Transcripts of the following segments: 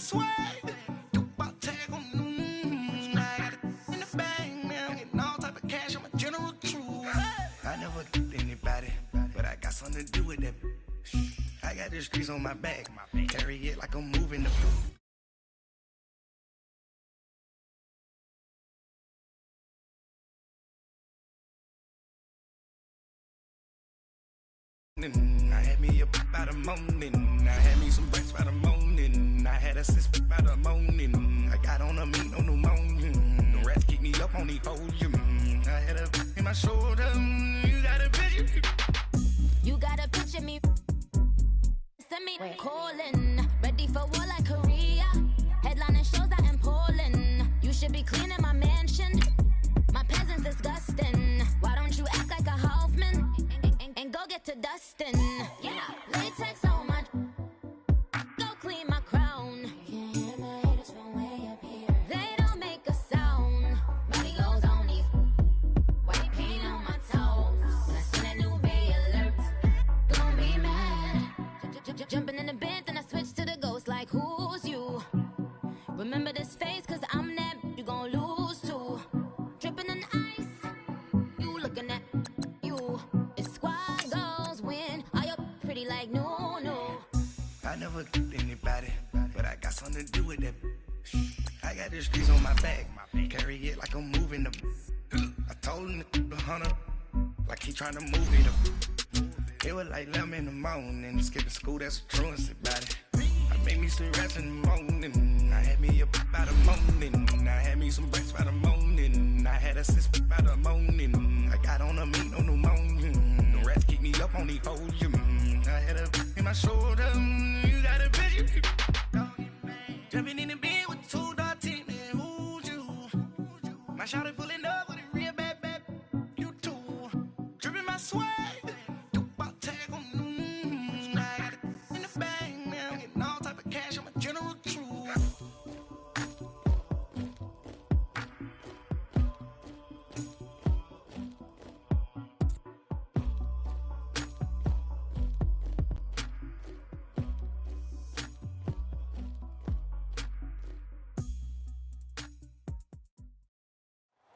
swag. About tag on I got it in the bag now. Getting all type of cash. I'm a general true. I never did anybody, but I got something to do with that. I got the streets on my back. Carry it like I'm moving the I had me up by the morning. I had me some breaks by the morning. I had a sis by the morning. I got on a meat on the morning. The rats keep me up on the podium. I had a in my shoulder. You got a picture. You got a picture me. Send me calling. Ready for war like Korea. Headlining shows out in Poland. You should be cleaning my mansion. My peasants disgusting. Why don't you act like a Hoffman? And go get to dustin'. Yeah, latex on my. Go clean my crown. You can hear my haters from way up here. They don't make a sound. Body goes on these. White paint on my toes. When I see that new Bay alert, gon' be mad. Jumping in the bed, then I switch to the ghost like who's you? Remember this face, cause I'm that you gon' lose to. Dripping in ice. You looking at you. Like no. I never did anybody, but I got something to do with that. I got the streets on my back, carry it like I'm moving them. I told him the hunter, like he trying to move it up. It was like 11 in the morning, skipping school, that's a truancy about it. I made me some rest in the morning, I had me up by the morning. I had me some breaks by the morning, I had a sis by the morning. I got on a meat on the morning, the rats keep me up on the podium. I had a in my shoulder. You got a picture. Jumping in the bed with 2 dark teeth, man. Who's you? My shawty pulling up with a real bad. You too. Dripping my swag. About tag on I got it in the bag now. Getting all type of cash. I'm a general true.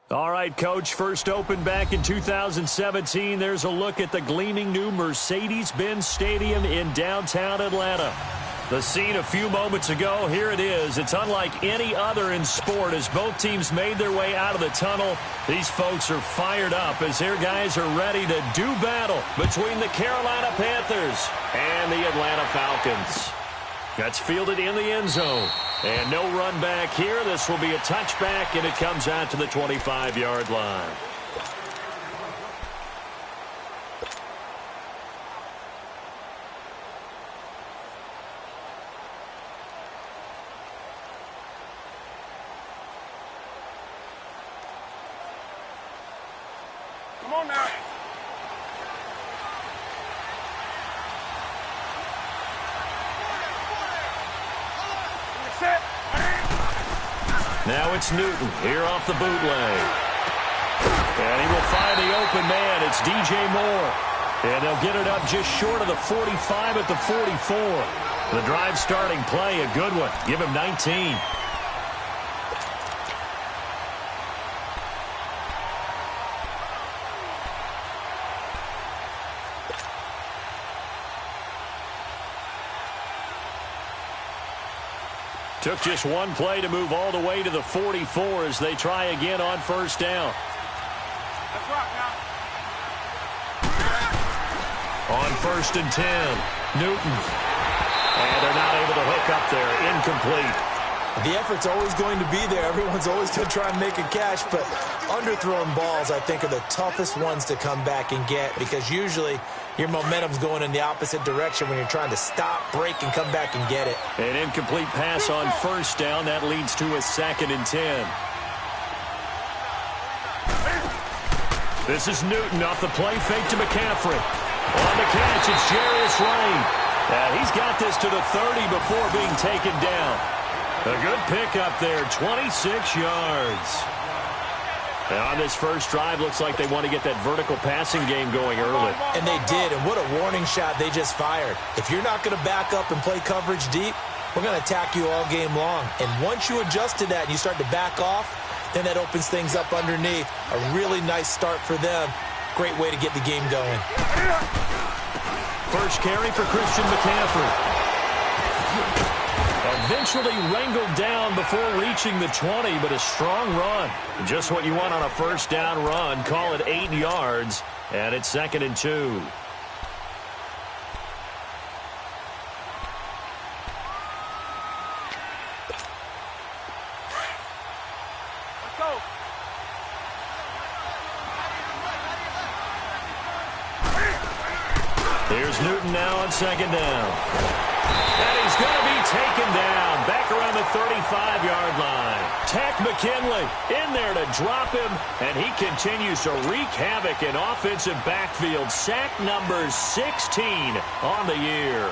All right, Coach, first opened back in 2017. There's a look at the gleaming new Mercedes-Benz Stadium in downtown Atlanta. The scene a few moments ago, here it is. It's unlike any other in sport as both teams made their way out of the tunnel. These folks are fired up as their guys are ready to do battle between the Carolina Panthers and the Atlanta Falcons. That's fielded in the end zone. And no run back here. This will be a touchback, and it comes out to the 25-yard line. Come on now. Now it's Newton here off the bootleg. And he will find the open man. It's DJ Moore. And they'll get it up just short of the 45 at the 44. The drive starting play, a good one. Give him 19. Took just one play to move all the way to the 44 as they try again on first down. Let's rock now. On first and 10, Newton. And they're not able to hook up there. Incomplete. The effort's always going to be there. Everyone's always going to try and make a catch, but underthrown balls, I think, are the toughest ones to come back and get because usually your momentum's going in the opposite direction when you're trying to stop, break, and come back and get it. An incomplete pass on first down. That leads to a 2nd and 10. This is Newton off the play fake to McCaffrey. On the catch, it's Jarius Lane. And he's got this to the 30 before being taken down. A good pickup there, 26 yards. And on this first drive, looks like they want to get that vertical passing game going early. And they did, and what a warning shot they just fired. If you're not going to back up and play coverage deep, we're going to attack you all game long. And once you adjust to that and you start to back off, then that opens things up underneath. A really nice start for them. Great way to get the game going. First carry for Christian McCaffrey. Eventually wrangled down before reaching the 20, but a strong run. Just what you want on a first down run. Call it 8 yards, and it's 2nd and 2. Here's Newton now on 2nd down. And he's going to be taken down back around the 35-yard line. Tack McKinley in there to drop him, and he continues to wreak havoc in offensive backfield. Sack number 16 on the year.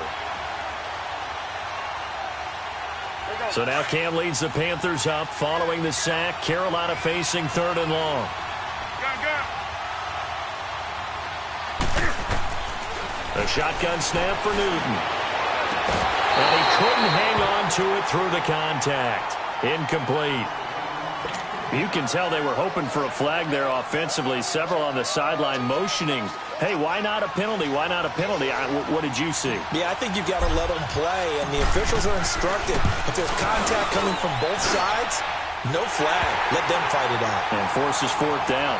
So now Cam leads the Panthers up following the sack. Carolina facing 3rd and long. A shotgun snap for Newton. And he couldn't hang on to it through the contact. Incomplete. You can tell they were hoping for a flag there offensively. Several on the sideline motioning. Hey, why not a penalty? Why not a penalty? What did you see? Yeah, I think you've got to let them play, and the officials are instructed. If there's contact coming from both sides, no flag. Let them fight it out. And forces 4th down.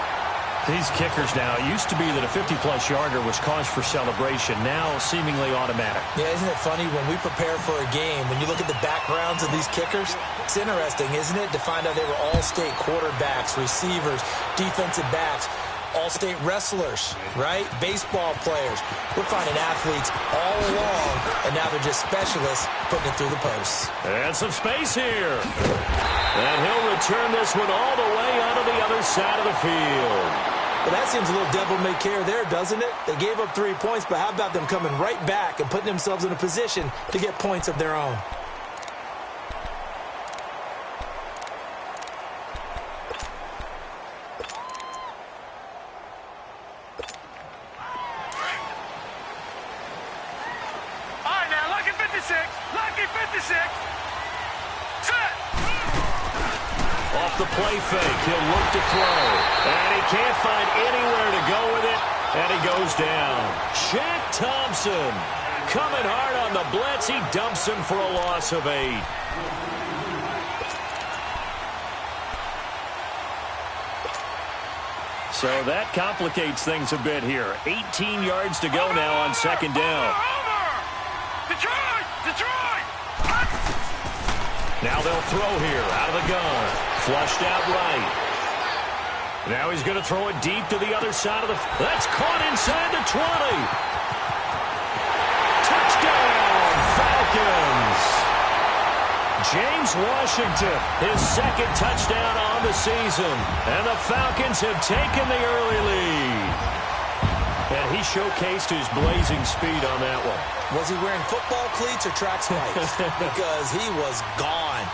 These kickers now, it used to be that a 50-plus yarder was cause for celebration. Now seemingly automatic. Yeah, isn't it funny when we prepare for a game, when you look at the backgrounds of these kickers, it's interesting, isn't it, to find out they were all-state quarterbacks, receivers, defensive backs, all-state wrestlers, right? Baseball players. We're finding athletes all along, and now they're just specialists putting it through the posts. And some space here. And he'll return this one all the way onto the other side of the field. Well, that seems a little devil-may-care there, doesn't it? They gave up 3 points, but how about them coming right back and putting themselves in a position to get points of their own? Off the play fake, he'll look to throw. And he can't find anywhere to go with it, and he goes down. Shaq Thompson coming hard on the blitz. He dumps him for a loss of 8. So that complicates things a bit here. 18 yards to go now on 2nd down. Detroit! Now they'll throw here out of the gun. Flushed out right. Now he's going to throw it deep to the other side of the... That's caught inside the 20. Touchdown, Falcons. James Washington, his 2nd touchdown on the season. And the Falcons have taken the early lead. And he showcased his blazing speed on that one. Was he wearing football cleats or track spikes? Because he was gone.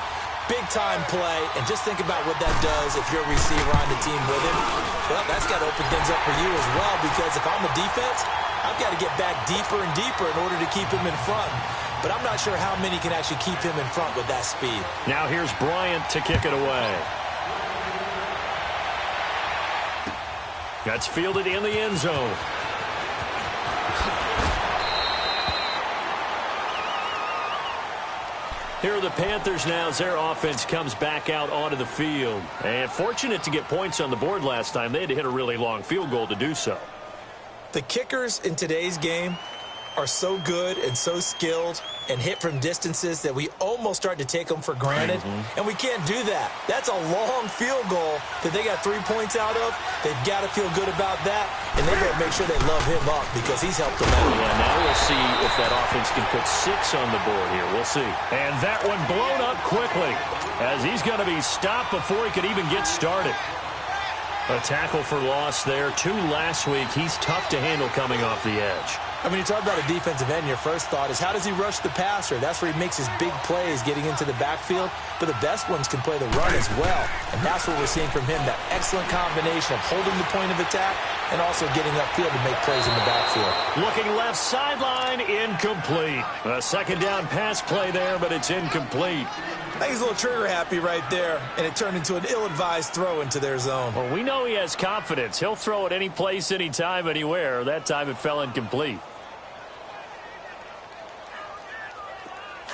Big-time play, and just think about what that does if you're a receiver on the team with him. Well, that's got to open things up for you as well, because if I'm the defense, I've got to get back deeper and deeper in order to keep him in front. But I'm not sure how many can actually keep him in front with that speed. Now here's Bryant to kick it away. That's fielded in the end zone. Here are the Panthers now as their offense comes back out onto the field. And fortunate to get points on the board last time. They had to hit a really long field goal to do so. The kickers in today's game are so good and so skilled and hit from distances that we almost start to take them for granted. And we can't do that. That's a long field goal that they got 3 points out of. They've got to feel good about that, and they've got to make sure they love him up because he's helped them out. Yeah, now we'll see if that offense can put 6 on the board here. We'll see. And that one blown up quickly as he's going to be stopped before he could even get started. A tackle for loss there. 2 last week. He's tough to handle coming off the edge. I mean, you talk about a defensive end, your first thought is, how does he rush the passer? That's where he makes his big plays getting into the backfield. But the best ones can play the run as well. And that's what we're seeing from him, that excellent combination of holding the point of attack and also getting upfield to make plays in the backfield. Looking left sideline, incomplete. A second down pass play there, but it's incomplete. I think he's a little trigger happy right there, and it turned into an ill-advised throw into their zone. Well, we know he has confidence. He'll throw it any place, anytime, anywhere. That time it fell incomplete.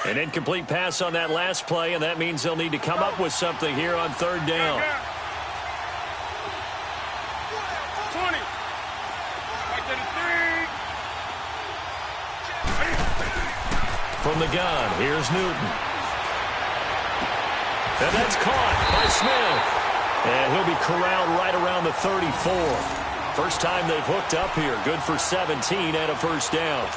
An incomplete pass on that last play, and that means they'll need to come up with something here on third down. 20. Back to the 3. From the gun, here's Newton. And that's caught by Smith. And he'll be corralled right around the 34. First time they've hooked up here. Good for 17 and a first down.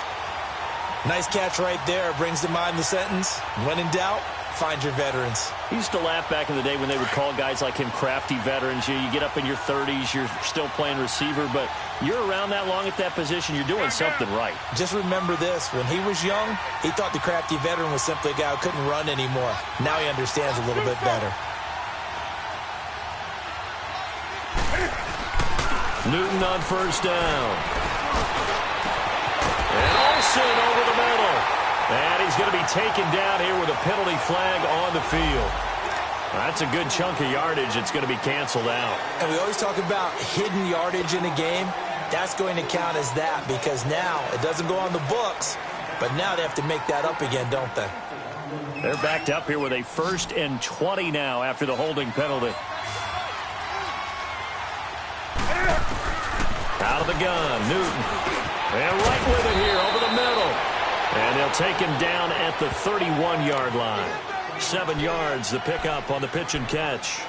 Nice catch right there. Brings to mind the sentence, when in doubt, find your veterans. He used to laugh back in the day when they would call guys like him crafty veterans. You get up in your 30s, you're still playing receiver, but you're around that long at that position, you're doing something right. Just remember this. When he was young, he thought the crafty veteran was simply a guy who couldn't run anymore. Now he understands a little bit better. Newton on first down. And Olsen over the middle. And he's going to be taken down here with a penalty flag on the field. That's a good chunk of yardage. It's going to be canceled out. And we always talk about hidden yardage in a game. That's going to count as that, because now it doesn't go on the books, but now they have to make that up again, don't they? They're backed up here with a 1st and 20 now after the holding penalty. Out of the gun, Newton. And right with it here, over the middle. And they'll take him down at the 31-yard line. 7 yards, the pickup on the pitch and catch.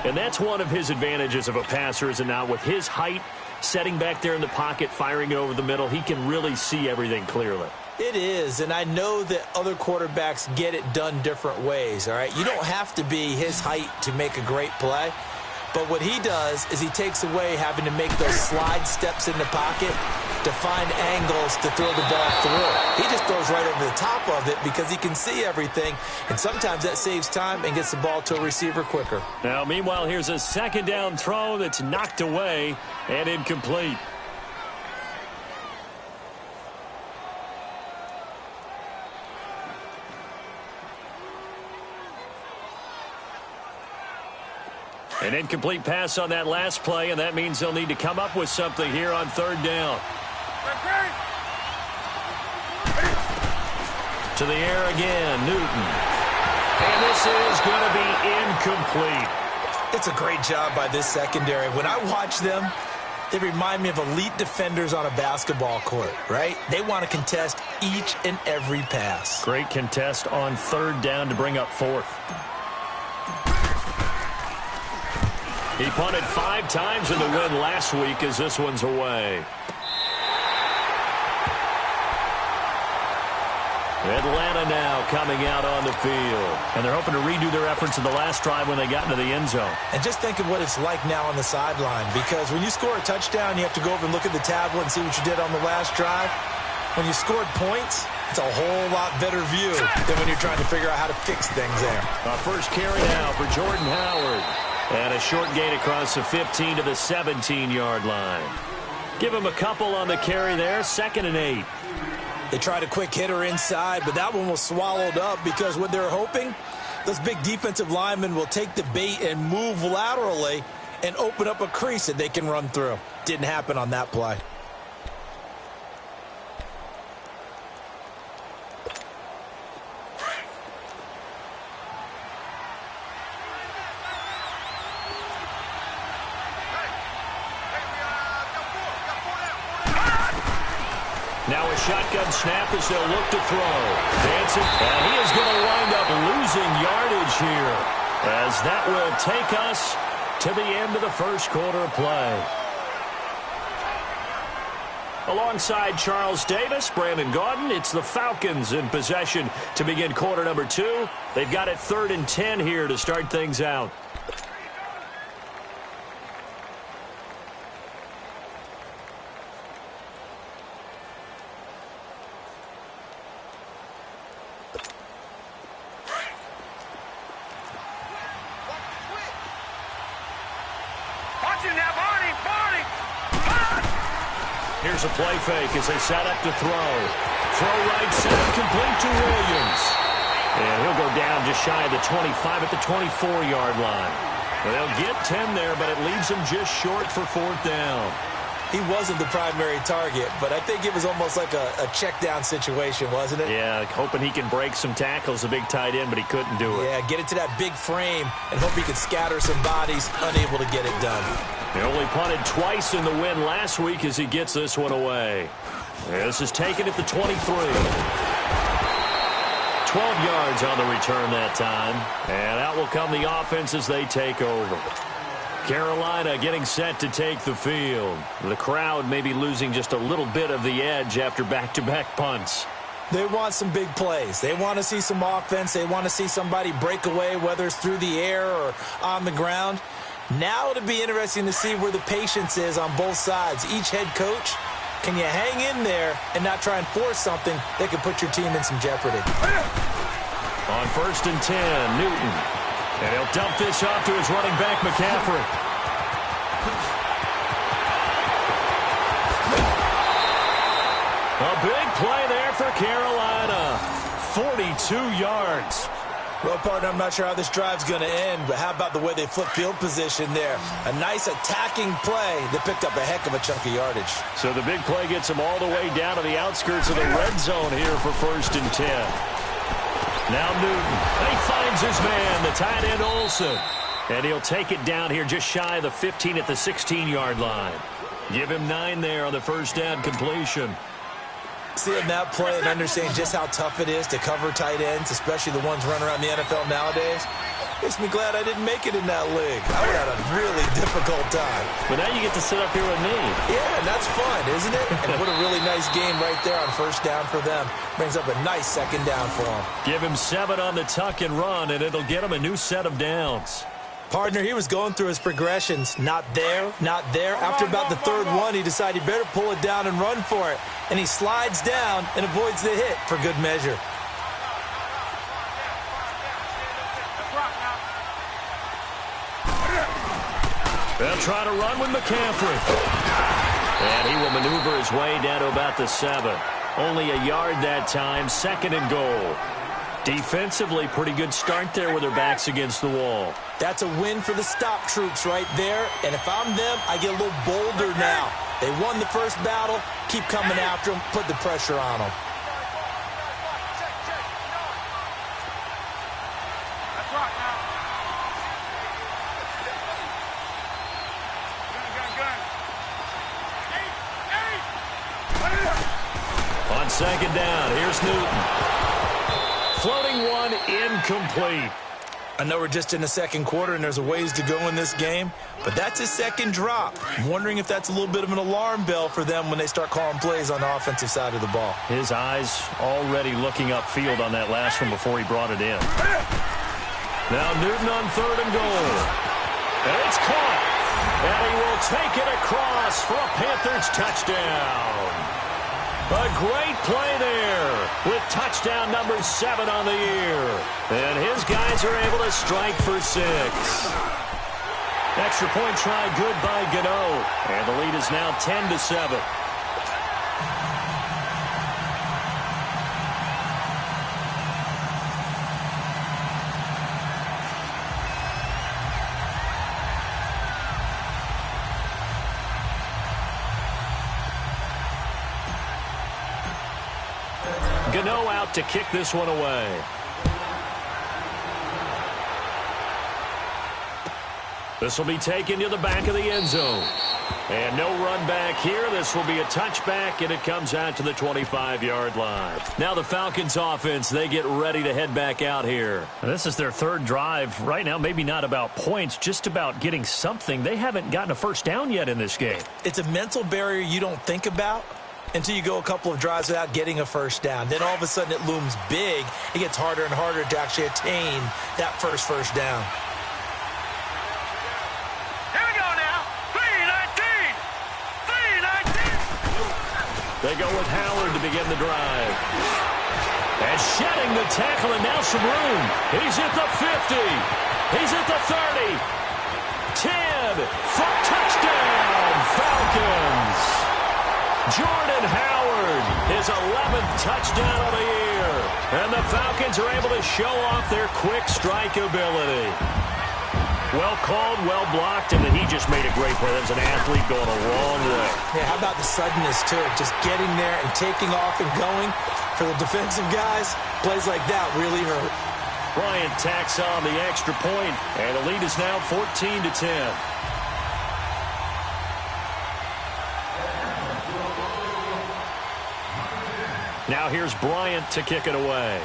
And that's one of his advantages of a passer, is it not? With his height, setting back there in the pocket, firing it over the middle, he can really see everything clearly. It is, and I know that other quarterbacks get it done different ways, all right? You don't have to be his height to make a great play. But what he does is he takes away having to make those slide steps in the pocket to find angles to throw the ball through. He just throws right over the top of it because he can see everything, and sometimes that saves time and gets the ball to a receiver quicker. Now, meanwhile, here's a second down throw that's knocked away and incomplete. An incomplete pass on that last play, and that means they'll need to come up with something here on third down. To the air again, Newton. And this is going to be incomplete. It's a great job by this secondary. When I watch them, they remind me of elite defenders on a basketball court, right? They want to contest each and every pass. Great contest on third down to bring up 4th. He punted 5 times in the win last week as this one's away. Atlanta now coming out on the field. And they're hoping to redo their efforts in the last drive when they got into the end zone. And just think of what it's like now on the sideline, because when you score a touchdown, you have to go over and look at the tablet and see what you did on the last drive. When you scored points, it's a whole lot better view than when you're trying to figure out how to fix things there. First carry now for Jordan Howard. And a short gain across the 15 to the 17-yard line. Give him a couple on the carry there. 2nd and 8. They tried a quick hitter inside, but that one was swallowed up because what they're hoping, those big defensive linemen will take the bait and move laterally and open up a crease that they can run through. Didn't happen on that play. Now a shotgun snap as they'll look to throw. Dancing, and he is going to wind up losing yardage here, as that will take us to the end of the first quarter of play. Alongside Charles Davis, Brandon Gaudin, it's the Falcons in possession to begin quarter number 2. They've got it 3rd and 10 here to start things out. Here's a play fake as they set up to throw. Throw right side, complete to Williams. And he'll go down just shy of the 25 at the 24-yard line. Well, they'll get 10 there, but it leaves them just short for 4th down. He wasn't the primary target, but I think it was almost like a check down situation, wasn't it? Yeah, hoping he can break some tackles, a big tight end, but he couldn't do it. Yeah, get it to that big frame and hope he could scatter some bodies, unable to get it done. He only punted twice in the win last week as he gets this one away. This is taken at the 23. 12 yards on the return that time. And out will come the offense as they take over. Carolina getting set to take the field. The crowd may be losing just a little bit of the edge after back-to-back punts. They want some big plays. They want to see some offense. They want to see somebody break away, whether it's through the air or on the ground. Now it'll be interesting to see where the patience is on both sides. Each head coach, can you hang in there and not try and force something that could put your team in some jeopardy? On 1st and 10, Newton. And he'll dump this off to his running back, McCaffrey. A big play there for Carolina. 42 yards. Well, partner, I'm not sure how this drive's going to end, but how about the way they flip field position there? A nice attacking play that picked up a heck of a chunk of yardage. So the big play gets him all the way down to the outskirts of the red zone here for 1st and 10. Now Newton. He finds his man, the tight end Olsen. And he'll take it down here just shy of the 15 at the 16-yard line. Give him 9 there on the first down completion. Seeing that play and understanding just how tough it is to cover tight ends, especially the ones running around the NFL nowadays, makes me glad I didn't make it in that league. I would have had a really difficult time. But now you get to sit up here with me. Yeah, and that's fun, isn't it? And what a really nice game right there on first down for them. Brings up a nice second down for them. Give him 7 on the tuck and run, and it'll get him a new set of downs. Partner, he was going through his progressions. Not there, not there. After about the 3rd one, he decided he better pull it down and run for it. And he slides down and avoids the hit for good measure. They'll try to run with McCaffrey. And he will maneuver his way down to about the 7. Only a yard that time, 2nd and goal. Defensively, pretty good start there with their backs against the wall. That's a win for the stop troops right there. And if I'm them, I get a little bolder now. They won the first battle. Keep coming after them. Put the pressure on them. On 2nd down, here's Newton. Floating one, incomplete. I know we're just in the 2nd quarter and there's a ways to go in this game, but that's his 2nd drop. I'm wondering if that's a little bit of an alarm bell for them when they start calling plays on the offensive side of the ball. His eyes already looking upfield on that last one before he brought it in. Now Newton on 3rd and goal. And it's caught. And he will take it across for a Panthers touchdown. A great play there with touchdown number 7 on the year. And his guys are able to strike for 6. Extra point try good by Gano. And the lead is now 10-7. Gano out to kick this one away. This will be taken to the back of the end zone. And no run back here. This will be a touchback, and it comes out to the 25-yard line. Now the Falcons offense, they get ready to head back out here. This is their 3rd drive. Right now, maybe not about points, just about getting something. They haven't gotten a first down yet in this game. It's a mental barrier you don't think about until you go a couple of drives without getting a first down. Then all of a sudden it looms big. It gets harder and harder to actually attain that first down. Here we go now. 3-19. They go with Howard to begin the drive. And shedding the tackle, and now some room. He's at the 50. He's at the 30. 10 for touchdown, Falcons. Jordan Howard, his 11th touchdown of the year. And the Falcons are able to show off their quick strike ability. Well called, well blocked, and then he just made a great play. That was an athlete going a long way. Yeah, how about the suddenness, too? Just getting there and taking off and going. For the defensive guys, plays like that really hurt. Bryant tacks on the extra point, and the lead is now 14-10. Now here's Bryant to kick it away.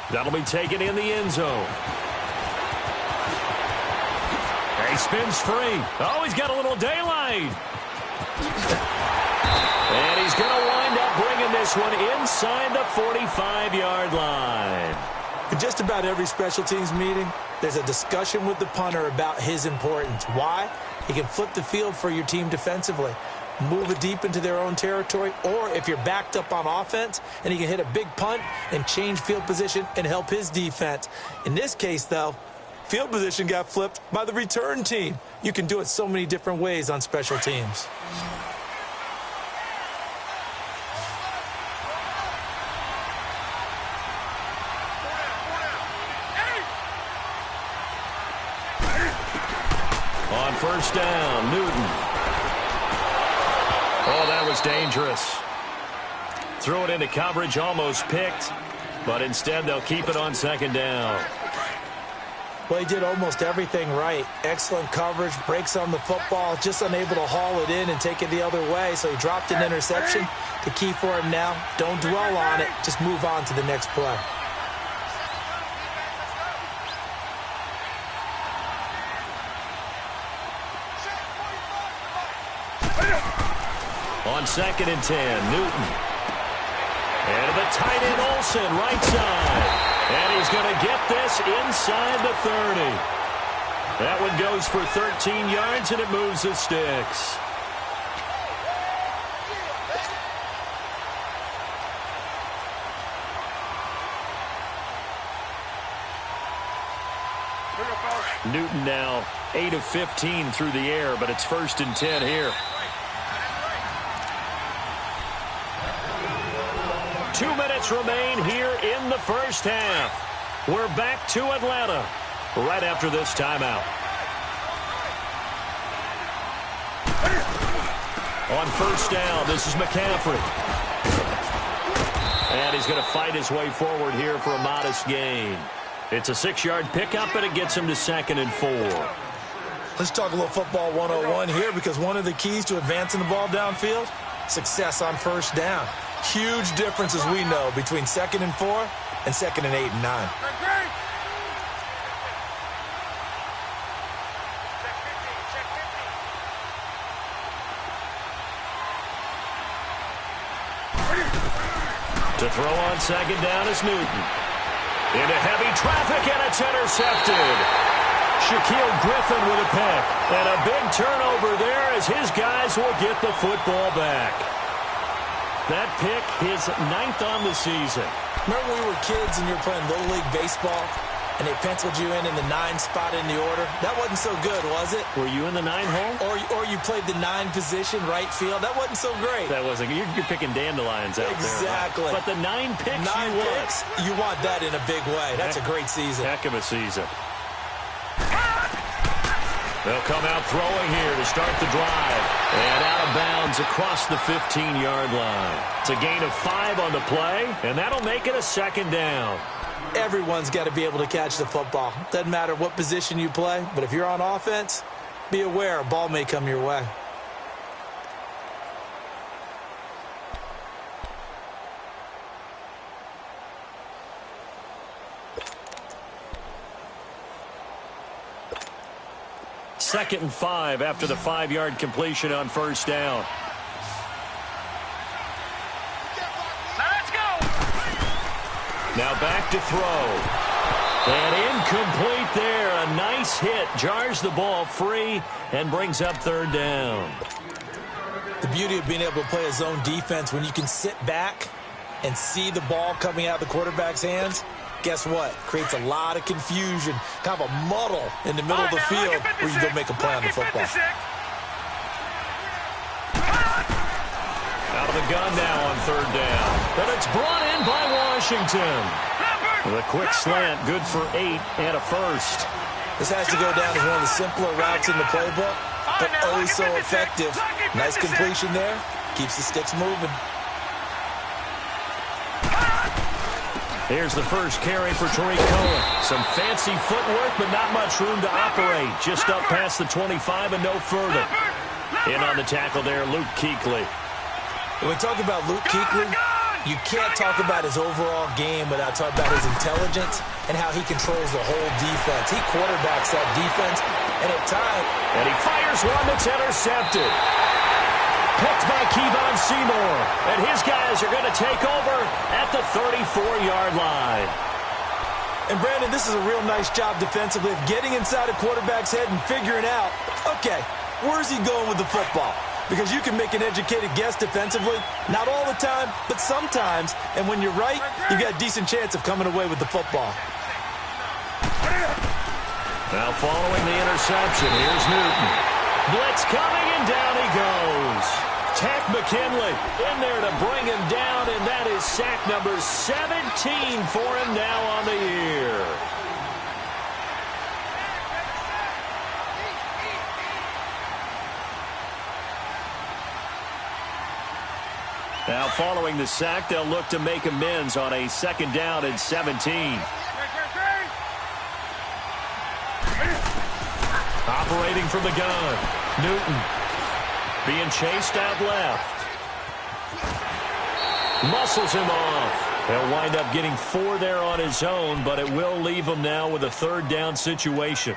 That'll be taken in the end zone. He spins free. Oh, he's got a little daylight. And he's going to wind up bringing this one inside the 45-yard line. In just about every special teams meeting, there's a discussion with the punter about his importance. Why? He can flip the field for your team defensively, move it deep into their own territory, or if you're backed up on offense, and he can hit a big punt and change field position and help his defense. In this case, though, field position got flipped by the return team. You can do it so many different ways on special teams. On first down, Newton. Oh, that was dangerous. Threw it into coverage, almost picked, but instead they'll keep it on second down. Well, he did almost everything right. Excellent coverage, breaks on the football, just unable to haul it in and take it the other way, so he dropped an interception. The key for him now, don't dwell on it, just move on to the next play. On 2nd and 10, Newton. And the tight end Olsen, right side. And he's going to get this inside the 30. That one goes for 13 yards, and it moves the sticks. Newton now 8 of 15 through the air, but it's 1st and 10 here. 2 minutes remain here in the first half. We're back to Atlanta right after this timeout. On first down, this is McCaffrey. And he's going to fight his way forward here for a modest gain. It's a 6-yard pickup, and it gets him to 2nd and 4. Let's talk a little football 101 here, because one of the keys to advancing the ball downfield, success on first down. Huge difference, as we know, between 2nd and 4 and 2nd and 8 and 9. To throw on 2nd down is Newton. Into heavy traffic, and it's intercepted. Shaquille Griffin with a pick. And a big turnover there as his guys will get the football back. That pick, his 9th on the season. Remember when we were kids and you were playing Little League Baseball, and they penciled you in the 9 spot in the order? That wasn't so good, was it? Were you in the 9 hole? Or you played the 9 position, right field? That wasn't so great. That wasn't. You're picking dandelions out exactly. there. Right? But the 9 picks 9 picks, you want that in a big way. That's a great season. Heck of a season. They'll come out throwing here to start the drive. And out of bounds across the 15-yard line. It's a gain of 5 on the play, and that'll make it a 2nd down. Everyone's got to be able to catch the football. Doesn't matter what position you play, but if you're on offense, be aware a ball may come your way. Second and 5 after the 5-yard completion on first down. Let's go! Now back to throw. And incomplete there. A nice hit. Jars the ball free and brings up 3rd down. The beauty of being able to play a zone defense when you can sit back and see the ball coming out of the quarterback's hands, guess what? Creates a lot of confusion, kind of a muddle in the middle of the field where you go make a play on the football. Out of the gun now on third down. But it's brought in by Washington. With a quick slant, good for 8 and a first. This has to go down as one of the simpler routes in the playbook, but oh so effective. Nice completion there. Keeps the sticks moving. Here's the first carry for Tariq Cohen. Some fancy footwork, but not much room to operate. Just up past the 25 and no further. In on the tackle there, Luke Kuechly. When we talk about Luke Kuechly, you can't talk about his overall game without talking about his intelligence and how he controls the whole defense. He quarterbacks that defense, and at times... And he fires one that's intercepted. Picked by Kevon Seymour. And his guys are going to take over at the 34-yard line. And, Brandon, this is a real nice job defensively of getting inside a quarterback's head and figuring out, okay, where's he going with the football? Because you can make an educated guess defensively. Not all the time, but sometimes. And when you're right, you got a decent chance of coming away with the football. Now following the interception, here's Newton. Blitz coming, and down he goes. Tack McKinley in there to bring him down, and that is sack number 17 for him now on the year. Now following the sack, they'll look to make amends on a 2nd down and 17. Operating from the gun. Newton being chased out left. Muscles him off. He'll wind up getting 4 there on his own, but it will leave him now with a 3rd down situation.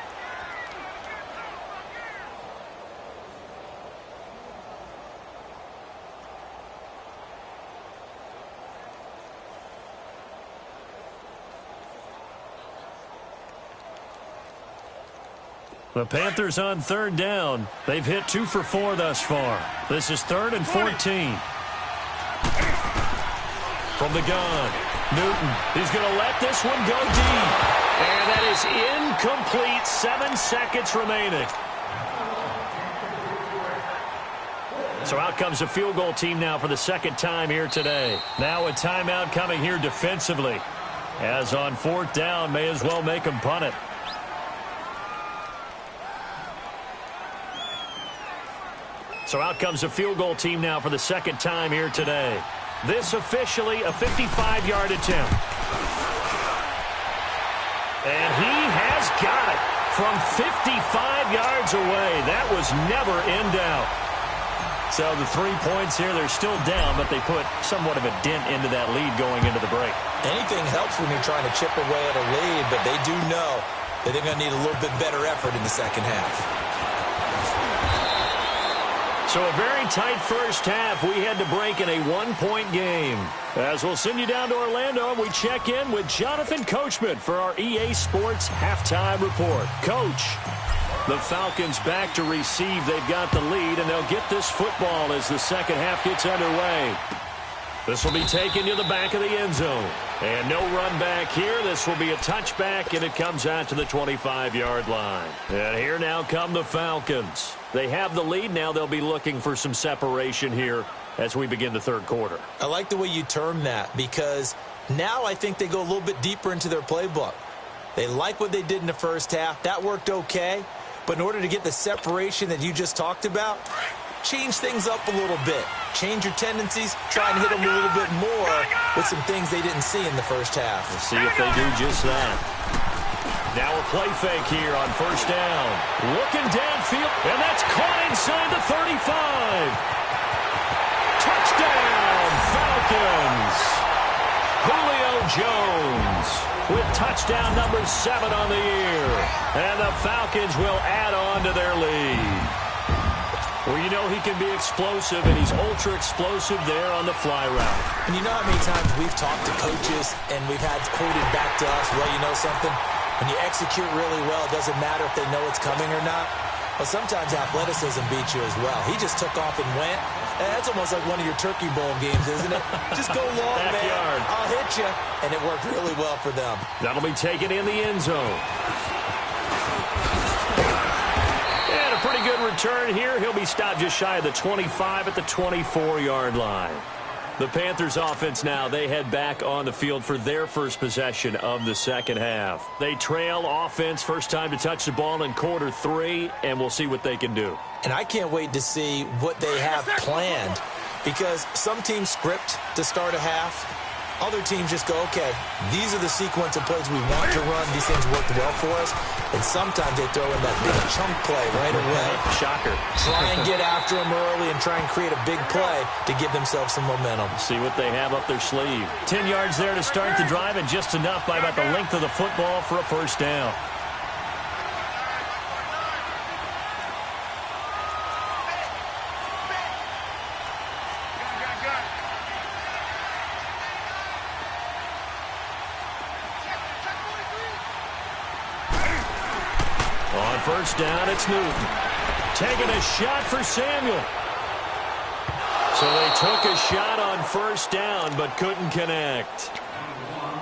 The Panthers on 3rd down. They've hit 2 for 4 thus far. This is 3rd and 14. From the gun, Newton. He's going to let this one go deep. And that is incomplete. 7 seconds remaining. So out comes a field goal team now for the 2nd time here today. Now a timeout coming here defensively. As on 4th down, may as well make them punt it. So out comes a field goal team now for the 2nd time here today. This officially a 55-yard attempt. And he has got it from 55 yards away. That was never in doubt. So the 3 points here, they're still down, but they put somewhat of a dent into that lead going into the break. Anything helps when you're trying to chip away at a lead, but they do know that they're going to need a little bit better effort in the 2nd half. So a very tight first half. We had to break in a 1-point game. As we'll send you down to Orlando, and we check in with Jonathan Coachman for our EA Sports Halftime Report. Coach, the Falcons back to receive. They've got the lead, and they'll get this football as the 2nd half gets underway. This will be taken to the back of the end zone. And no run back here. This will be a touchback, and it comes out to the 25-yard line. And here now come the Falcons. They have the lead. Now they'll be looking for some separation here as we begin the 3rd quarter. I like the way you term that, because now I think they go a little bit deeper into their playbook. They like what they did in the first half. That worked okay. But in order to get the separation that you just talked about, change things up a little bit. Change your tendencies. Try and hit them a little bit more with some things they didn't see in the first half. We'll see if they do just that. Now a play fake here on 1st down. Looking downfield, and that's caught inside the 35. Touchdown, Falcons. Julio Jones with touchdown number 7 on the year. And the Falcons will add on to their lead. Well, you know he can be explosive, and he's ultra-explosive there on the fly route. And you know how many times we've talked to coaches, and we've had quoted back to us, well, you know something? When you execute really well, it doesn't matter if they know it's coming or not. Well, sometimes athleticism beats you as well. He just took off and went. That's almost like one of your Turkey Bowl games, isn't it? Just go long, man. I'll hit you. And it worked really well for them. That'll be taken in the end zone. And a pretty good return here. He'll be stopped just shy of the 25 at the 24-yard line. The Panthers offense now, they head back on the field for their first possession of the second half. They trail offense, first time to touch the ball in quarter 3, and we'll see what they can do. And I can't wait to see what they have planned, because some teams script to start a half. Other teams just go, okay, these are the sequence of plays we want to run. These things worked well for us. And sometimes they throw in that big chunk play right away. Shocker. Try and get after them early and try and create a big play to give themselves some momentum. See what they have up their sleeve. 10 yards there to start the drive, and just enough by about the length of the football for a first down. First down, it's Newton. Taking a shot for Samuel. So they took a shot on first down, but couldn't connect.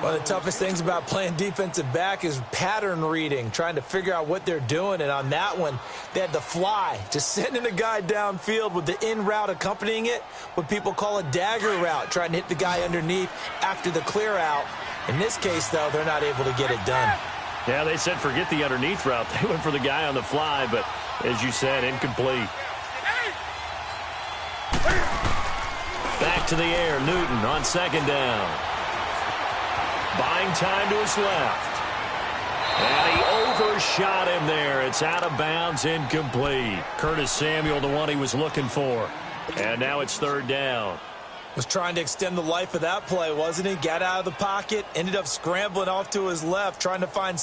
One of the toughest things about playing defensive back is pattern reading, trying to figure out what they're doing. And on that one, they had the fly, just sending a guy downfield with the in route accompanying it, what people call a dagger route, trying to hit the guy underneath after the clear out. In this case, though, they're not able to get it done. Yeah, they said forget the underneath route. They went for the guy on the fly, but as you said, incomplete. Back to the air, Newton on second down. Buying time to his left. And he overshot him there. It's out of bounds, incomplete. Curtis Samuel, the one he was looking for. And now it's third down. Was trying to extend the life of that play, wasn't he? Got out of the pocket, ended up scrambling off to his left, trying to find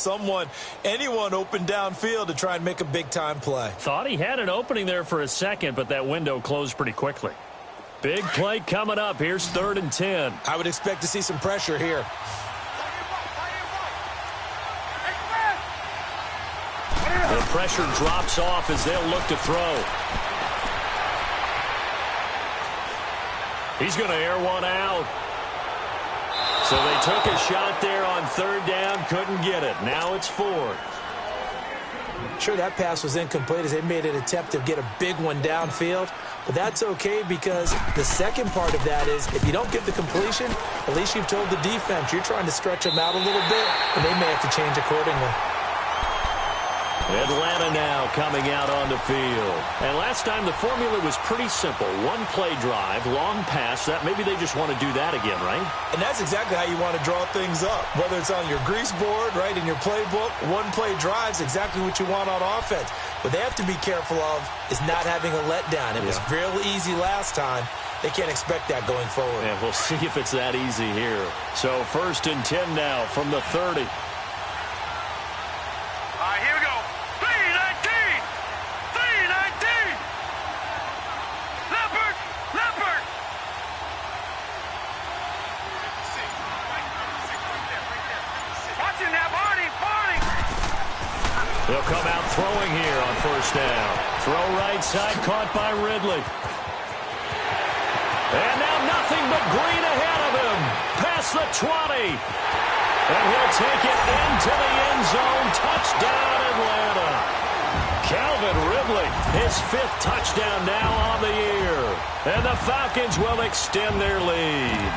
anyone open downfield to try and make a big-time play. Thought he had an opening there for a second, but that window closed pretty quickly. Big play coming up. Here's 3rd and 10. I would expect to see some pressure here. The pressure drops off as they'll look to throw. He's going to air one out. So they took a shot there on third down, couldn't get it. Now it's 4th. Sure, that pass was incomplete as they made an attempt to get a big one downfield. But that's okay, because the second part of that is if you don't get the completion, at least you've told the defense you're trying to stretch them out a little bit, and they may have to change accordingly. Atlanta now coming out on the field. And last time the formula was pretty simple. One play drive, long pass. That maybe they just want to do that again, right? And that's exactly how you want to draw things up. Whether it's on your grease board, right, in your playbook, one play drive's exactly what you want on offense. What they have to be careful of is not having a letdown. It was real easy last time. They can't expect that going forward. Yeah, we'll see if it's that easy here. So 1st and 10 now from the 30. Here we go. 319! 319! Leopard! Leopard! Watching that, Barney! Barney! They'll come out throwing here on first down. Throw right side, caught by Ridley. And now nothing but green ahead of him. Past the 20. And he'll take it into the end zone. Touchdown, Atlanta. Calvin Ridley, his 5th touchdown now on the year. And the Falcons will extend their lead.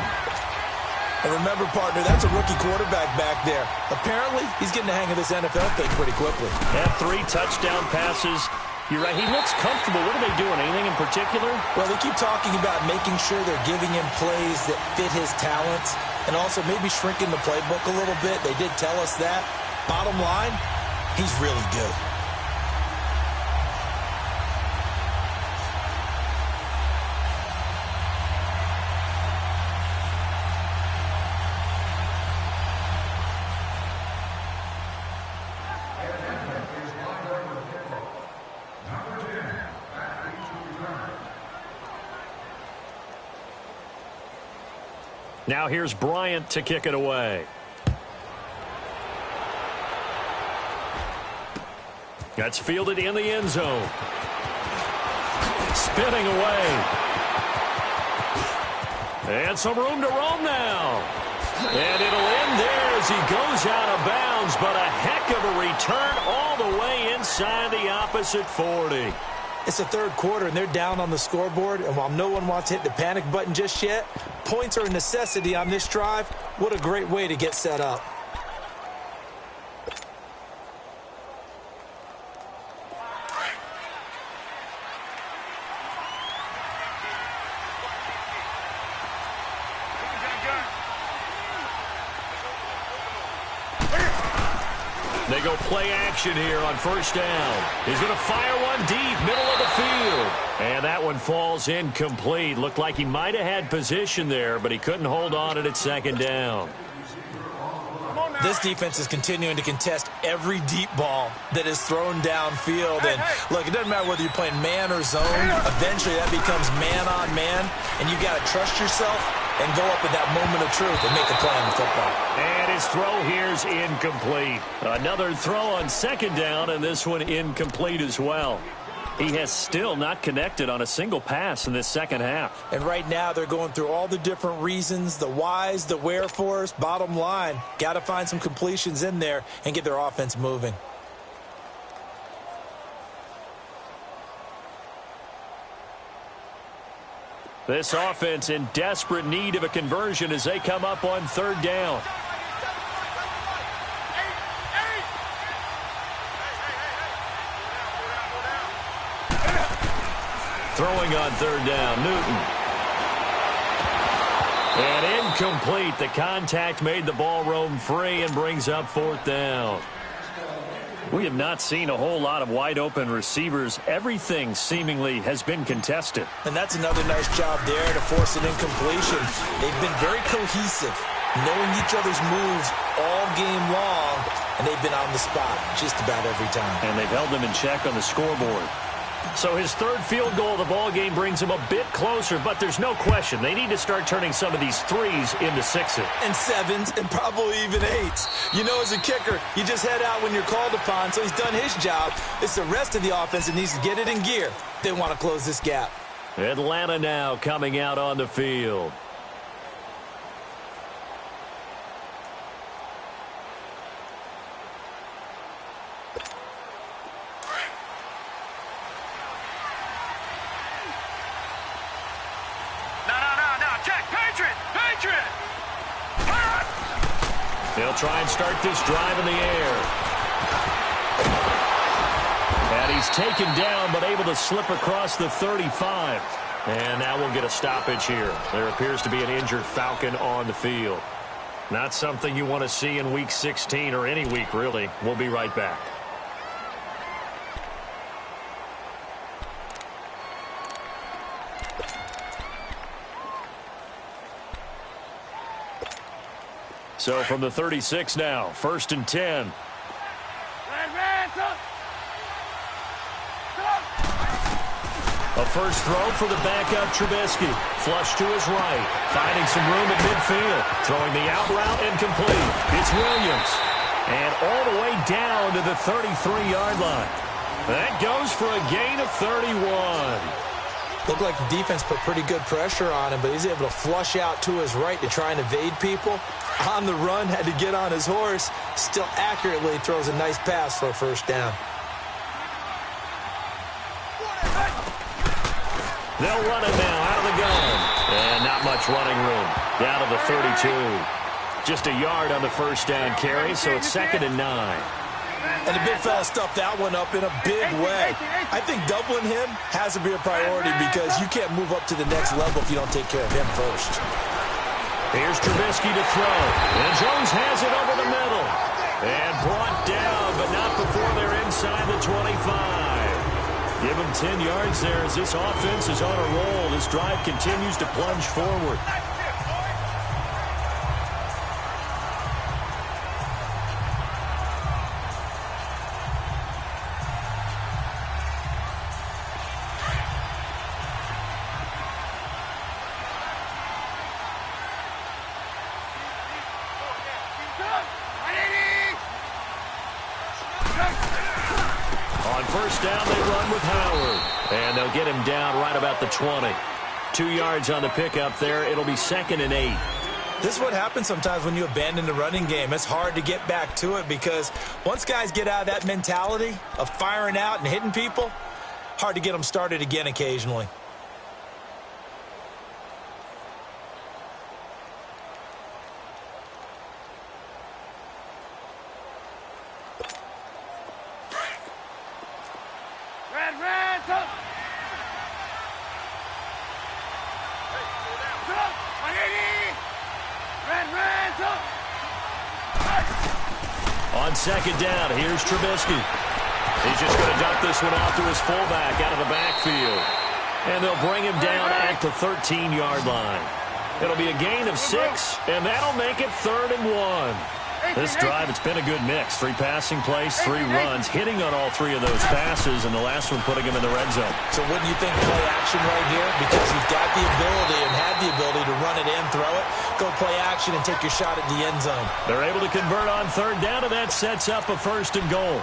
And remember, partner, that's a rookie quarterback back there. Apparently, he's getting the hang of this NFL thing pretty quickly. Had 3 touchdown passes. You're right, he looks comfortable. What are they doing? Anything in particular? Well, they keep talking about making sure they're giving him plays that fit his talents and also maybe shrinking the playbook a little bit. They did tell us that. Bottom line, he's really good. Now here's Bryant to kick it away. That's fielded in the end zone. Spinning away. And some room to roam now. And it'll end there as he goes out of bounds, but a heck of a return all the way inside the opposite 40. It's the third quarter, and they're down on the scoreboard, and while no one wants to hit the panic button just yet, points are a necessity on this drive. What a great way to get set up. They go play action here on first down. He's going to fire one deep, middle of the field. And that one falls incomplete. Looked like he might have had position there, but he couldn't hold on at second down. This defense is continuing to contest every deep ball that is thrown downfield. And, look, it doesn't matter whether you're playing man or zone. Eventually, that becomes man on man, and you got to trust yourself and go up at that moment of truth and make a play on the football. And his throw here's incomplete. Another throw on second down, and this one incomplete as well. He has still not connected on a single pass in this second half. And right now they're going through all the different reasons, the whys, the wherefores. Bottom line, got to find some completions in there and get their offense moving. This offense in desperate need of a conversion as they come up on third down. Throwing on third down, Newton. And incomplete. The contact made the ball roam free and brings up fourth down. We have not seen a whole lot of wide-open receivers. Everything seemingly has been contested. And that's another nice job there to force an incompletion. They've been very cohesive, knowing each other's moves all game long, and they've been on the spot just about every time. And they've held them in check on the scoreboard. So his third field goal of the ball game brings him a bit closer, but there's no question they need to start turning some of these threes into sixes. And sevens, and probably even eights. You know, as a kicker, you just head out when you're called upon, so he's done his job. It's the rest of the offense that needs to get it in gear. They want to close this gap. Atlanta now coming out on the field. They'll try and start this drive in the air. And he's taken down, but able to slip across the 35. And now we'll get a stoppage here. There appears to be an injured Falcon on the field. Not something you want to see in Week 16 or any week, really. We'll be right back. So from the 36 now, 1st and 10. A first throw for the backup Trubisky. Flush to his right. Finding some room at midfield. Throwing the out route incomplete. It's Williams. And all the way down to the 33-yard line. That goes for a gain of 31. Looked like the defense put pretty good pressure on him, but he's able to flush out to his right to try and evade people. On the run, had to get on his horse. Still accurately throws a nice pass for a first down. They'll run it now out of the gun. And not much running room. Down to the 32. Just a yard on the first down carry, so it's 2nd and 9. And the big fella stuffed that one up in a big way. I think doubling him has to be a priority because you can't move up to the next level if you don't take care of him first. Here's Trubisky to throw. And Jones has it over the middle. And brought down, but not before they're inside the 25. Give him 10 yards there as this offense is on a roll. This drive continues to plunge forward. On On first down, they run with Howard. And they'll get him down right about the 20. 2 yards on the pickup there. It'll be 2nd and 8. This is what happens sometimes when you abandon the running game. It's hard to get back to it because once guys get out of that mentality of firing out and hitting people, hard to get them started again occasionally. On second down, here's Trubisky. He's just going to dump this one out to his fullback out of the backfield. And they'll bring him down at the 13-yard line. It'll be a gain of 6, and that'll make it 3rd and 1. This drive, it's been a good mix. 3 passing plays, 3 runs, hitting on all 3 of those passes, and the last one putting him in the red zone. So wouldn't you think play action right here? Because you've got the ability and had the ability to run it in, throw it, go play action and take your shot at the end zone. They're able to convert on 3rd down, and that sets up a 1st and goal.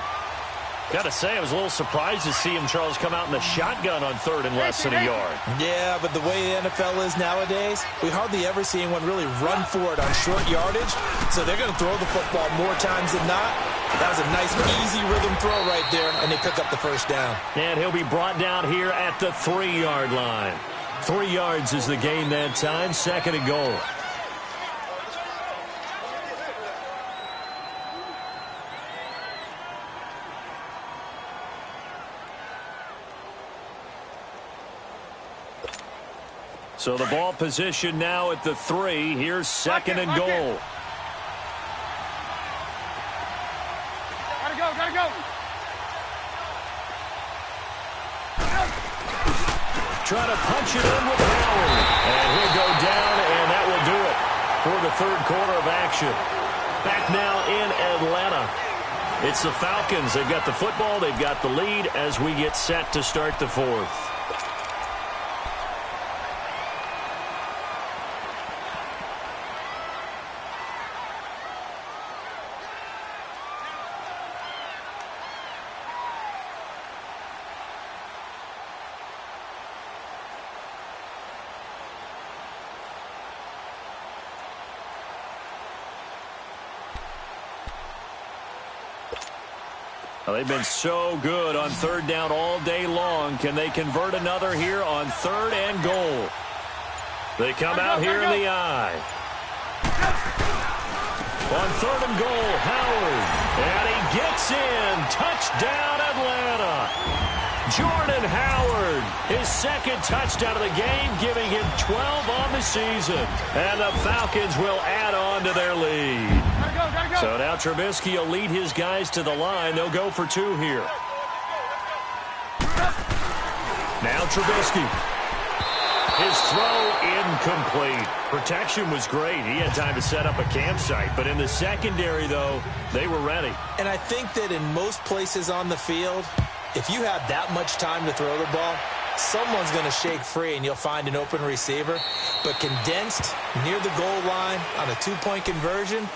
Got to say, I was a little surprised to see him, Charles, come out in the shotgun on 3rd and less than a yard. Yeah, but the way the NFL is nowadays, we hardly ever see anyone really run for it on short yardage. So they're going to throw the football more times than not. That was a nice, easy rhythm throw right there, and they pick up the 1st down. And he'll be brought down here at the 3-yard line. 3 yards is the gain that time, 2nd and goal. So the ball position now at the 3. Here's 2nd and goal. Gotta go. Try to punch it in with Howard. And he'll go down, and that will do it for the 3rd quarter of action. Back now in Atlanta. It's the Falcons. They've got the football. They've got the lead as we get set to start the 4th. Well, they've been so good on 3rd down all day long. Can they convert another here on 3rd and goal? They come out here in the eye. On 3rd and goal, Howard. And he gets in. Touchdown, Atlanta. Jordan Howard, his 2nd touchdown of the game, giving him 12 on the season. And the Falcons will add on to their lead. So now Trubisky will lead his guys to the line. They'll go for 2 here. Now Trubisky. His throw incomplete. Protection was great. He had time to set up a campsite. But in the secondary, though, they were ready. And I think that in most places on the field, if you have that much time to throw the ball, someone's going to shake free and you'll find an open receiver. But condensed near the goal line on a 2-point conversion,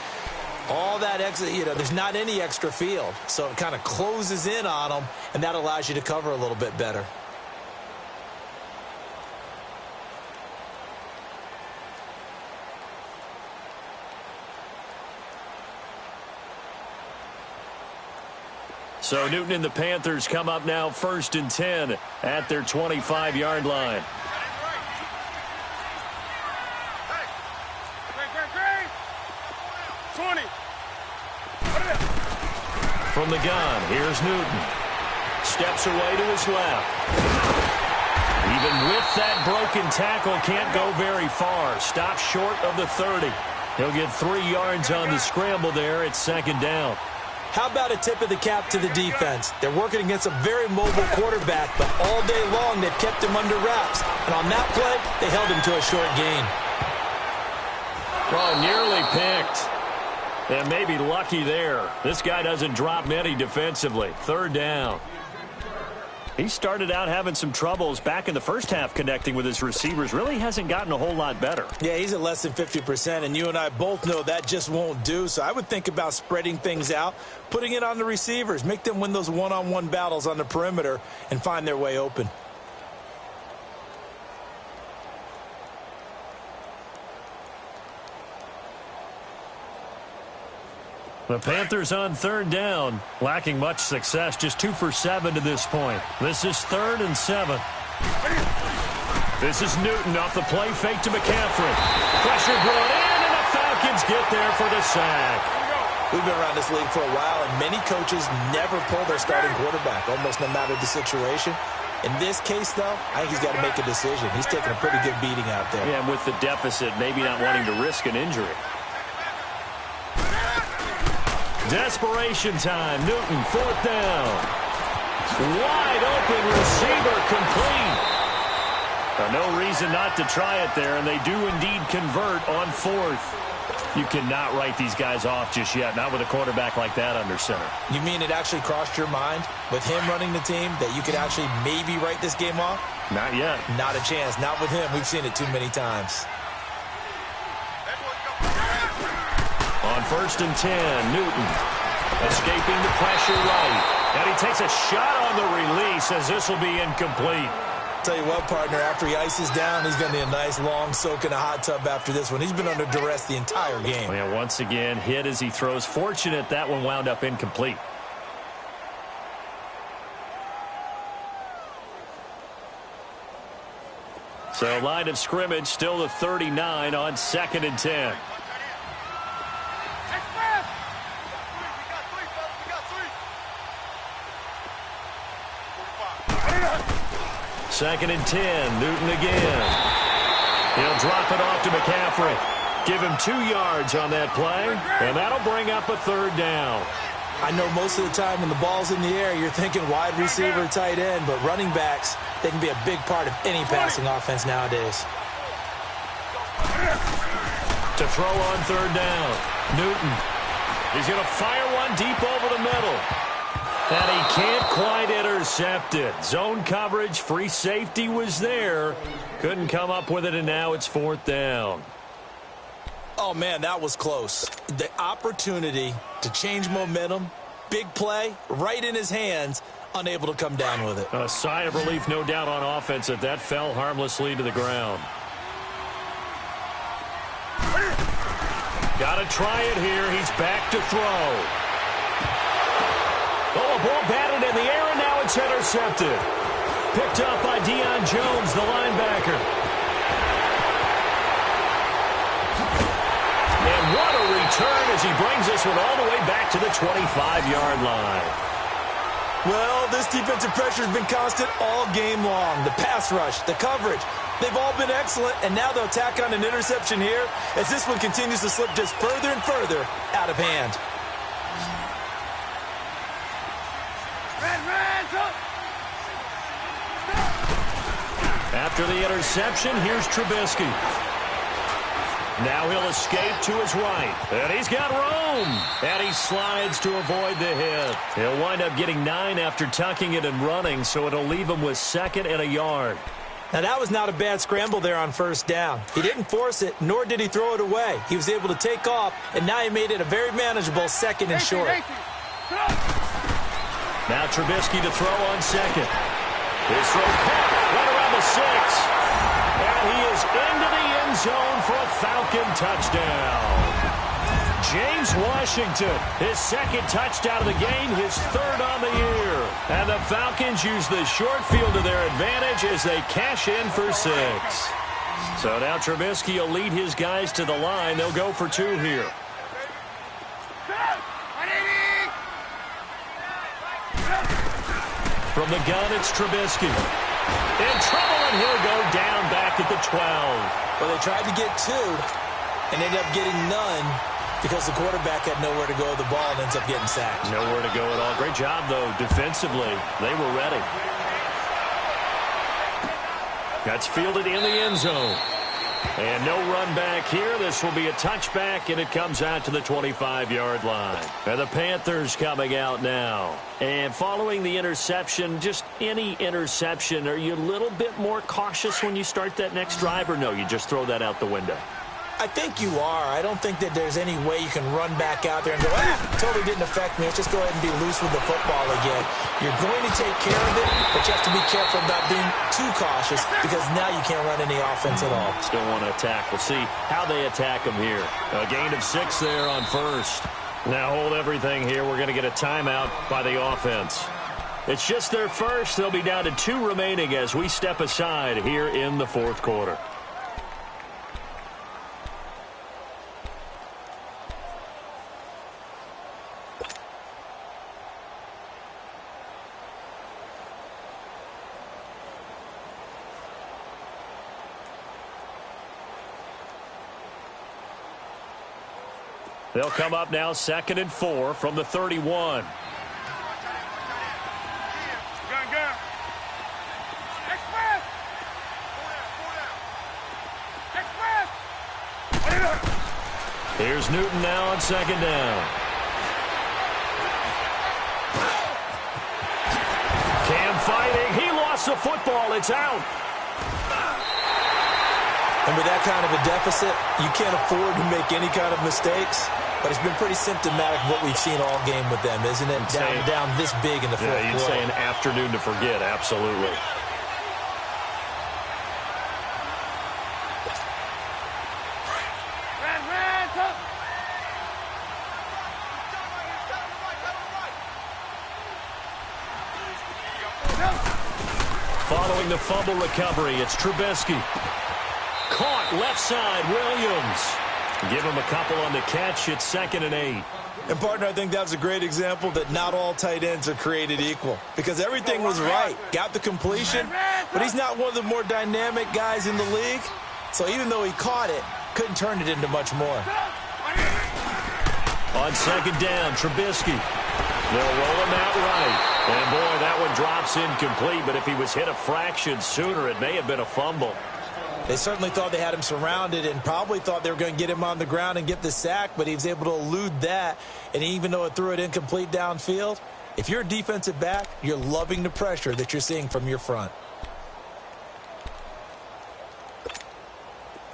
all that extra, there's not any extra field. So it kind of closes in on them, and that allows you to cover a little bit better. So Newton and the Panthers come up now 1st and 10 at their 25-yard line. From the gun, here's Newton. Steps away to his left. Even with that broken tackle, can't go very far. Stops short of the 30. He'll get 3 yards on the scramble there at 2nd down. How about a tip of the cap to the defense? They're working against a very mobile quarterback, but all day long they've kept him under wraps. And on that play, they held him to a short gain. Well, nearly picked. And maybe lucky there. This guy doesn't drop many defensively. 3rd down. He started out having some troubles back in the first half connecting with his receivers. Really hasn't gotten a whole lot better. Yeah, he's at less than 50%, and you and I both know that just won't do. So I would think about spreading things out, putting it on the receivers, make them win those one-on-one battles on the perimeter and find their way open. The Panthers on third down, lacking much success, just 2 for 7 to this point. This is 3rd and 7. This is Newton off the play fake to McCaffrey. Pressure brought in, and the Falcons get there for the sack. We've been around this league for a while, and many coaches never pull their starting quarterback, almost no matter the situation. In this case, though, I think he's got to make a decision. He's taking a pretty good beating out there. Yeah, and with the deficit, maybe not wanting to risk an injury. Desperation time. Newton, 4th down. Wide open receiver, complete. No reason not to try it there, and they do indeed convert on 4th. You cannot write these guys off just yet, not with a quarterback like that under center. You mean it actually crossed your mind with him running the team that you could actually maybe write this game off? Not yet. Not a chance. Not with him. We've seen it too many times. On 1st and 10, Newton escaping the pressure right. And he takes a shot on the release as this will be incomplete. Tell you what, partner, after he ices down, he's going to need a nice long soak in a hot tub after this one. He's been under duress the entire game. Well, yeah, once again, hit as he throws. Fortunate that one wound up incomplete. So line of scrimmage still the 39 on 2nd and 10. Second and 10, Newton again. He'll drop it off to McCaffrey. Give him 2 yards on that play, and that'll bring up a 3rd down. I know most of the time when the ball's in the air, you're thinking wide receiver, tight end, but running backs, they can be a big part of any passing offense nowadays. To throw on 3rd down, Newton. He's going to fire one deep over the middle. And he can't quite intercept it. Zone coverage, free safety was there. Couldn't come up with it, and now it's 4th down. Oh, man, that was close. The opportunity to change momentum, big play, right in his hands, unable to come down with it. A sigh of relief, no doubt, on offense that that fell harmlessly to the ground. Got to try it here. He's back to throw. Oh, a ball batted in the air, and now it's intercepted. Picked up by Deion Jones, the linebacker. And what a return as he brings this one all the way back to the 25-yard line. Well, this defensive pressure has been constant all game long. The pass rush, the coverage, they've all been excellent, and now they'll tack on an interception here as this one continues to slip just further and further out of hand. After the interception, here's Trubisky. Now he'll escape to his right. And he's got room. And he slides to avoid the hit. He'll wind up getting 9 after tucking it and running, so it'll leave him with 2nd and a yard. Now, that was not a bad scramble there on 1st down. He didn't force it, nor did he throw it away. He was able to take off, and now he made it a very manageable 2nd and short. Now Trubisky to throw on 2nd. His throw caught right around the 6. And he is into the end zone for a Falcon touchdown. James Washington, his 2nd touchdown of the game, his 3rd on the year. And the Falcons use the short field to their advantage as they cash in for 6. So now Trubisky will lead his guys to the line. They'll go for 2 here. From the gun, it's Trubisky. In trouble, and he'll go down back at the 12. Well, they tried to get 2 and ended up getting none because the quarterback had nowhere to go with the ball and ends up getting sacked. Nowhere to go at all. Great job, though, defensively. They were ready. That's fielded in the end zone. And no run back here. This will be a touchback, and it comes out to the 25-yard line. And the Panthers coming out now. And following the interception, just any interception, are you a little bit more cautious when you start that next drive, or no, you just throw that out the window? I think you are. I don't think that there's any way you can run back out there and go, totally didn't affect me. Let's just go ahead and be loose with the football again. You're going to take care of it, but you have to be careful about being too cautious because now you can't run any offense at all. Still want to attack. We'll see how they attack them here. A gain of 6 there on first. Now hold everything here. We're going to get a timeout by the offense. It's just their first. They'll be down to 2 remaining as we step aside here in the fourth quarter. They'll come up now 2nd and 4 from the 31. Gun. Express! Here's Newton now on 2nd down. Cam fighting. He lost the football. It's out. And with that kind of a deficit, you can't afford to make any kind of mistakes. But it's been pretty symptomatic of what we've seen all game with them, isn't it? Down this big in the fourth quarter. Yeah, you'd say an afternoon to forget, absolutely. Following the fumble recovery, it's Trubisky. Caught left side, Williams. Give him a couple on the catch. It's 2nd and 8. And, partner, I think that's a great example that not all tight ends are created equal. Because everything was right. Got the completion, but he's not one of the more dynamic guys in the league. So even though he caught it, couldn't turn it into much more. On 2nd down, Trubisky. They'll roll him out right. And, boy, that one drops incomplete. But if he was hit a fraction sooner, it may have been a fumble. They certainly thought they had him surrounded and probably thought they were going to get him on the ground and get the sack, but he was able to elude that. And even though it threw it incomplete downfield, if you're a defensive back, you're loving the pressure that you're seeing from your front.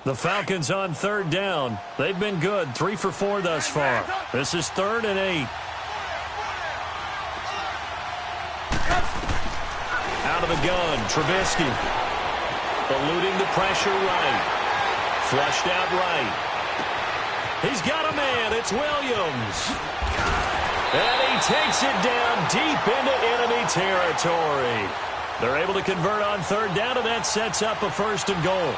The Falcons on 3rd down. They've been good, 3 for 4 thus far. This is 3rd and 8. Out of the gun, Trubisky. Eluding the pressure right. Flushed out right. He's got a man. It's Williams. And he takes it down deep into enemy territory. They're able to convert on 3rd down, and that sets up a 1st and goal.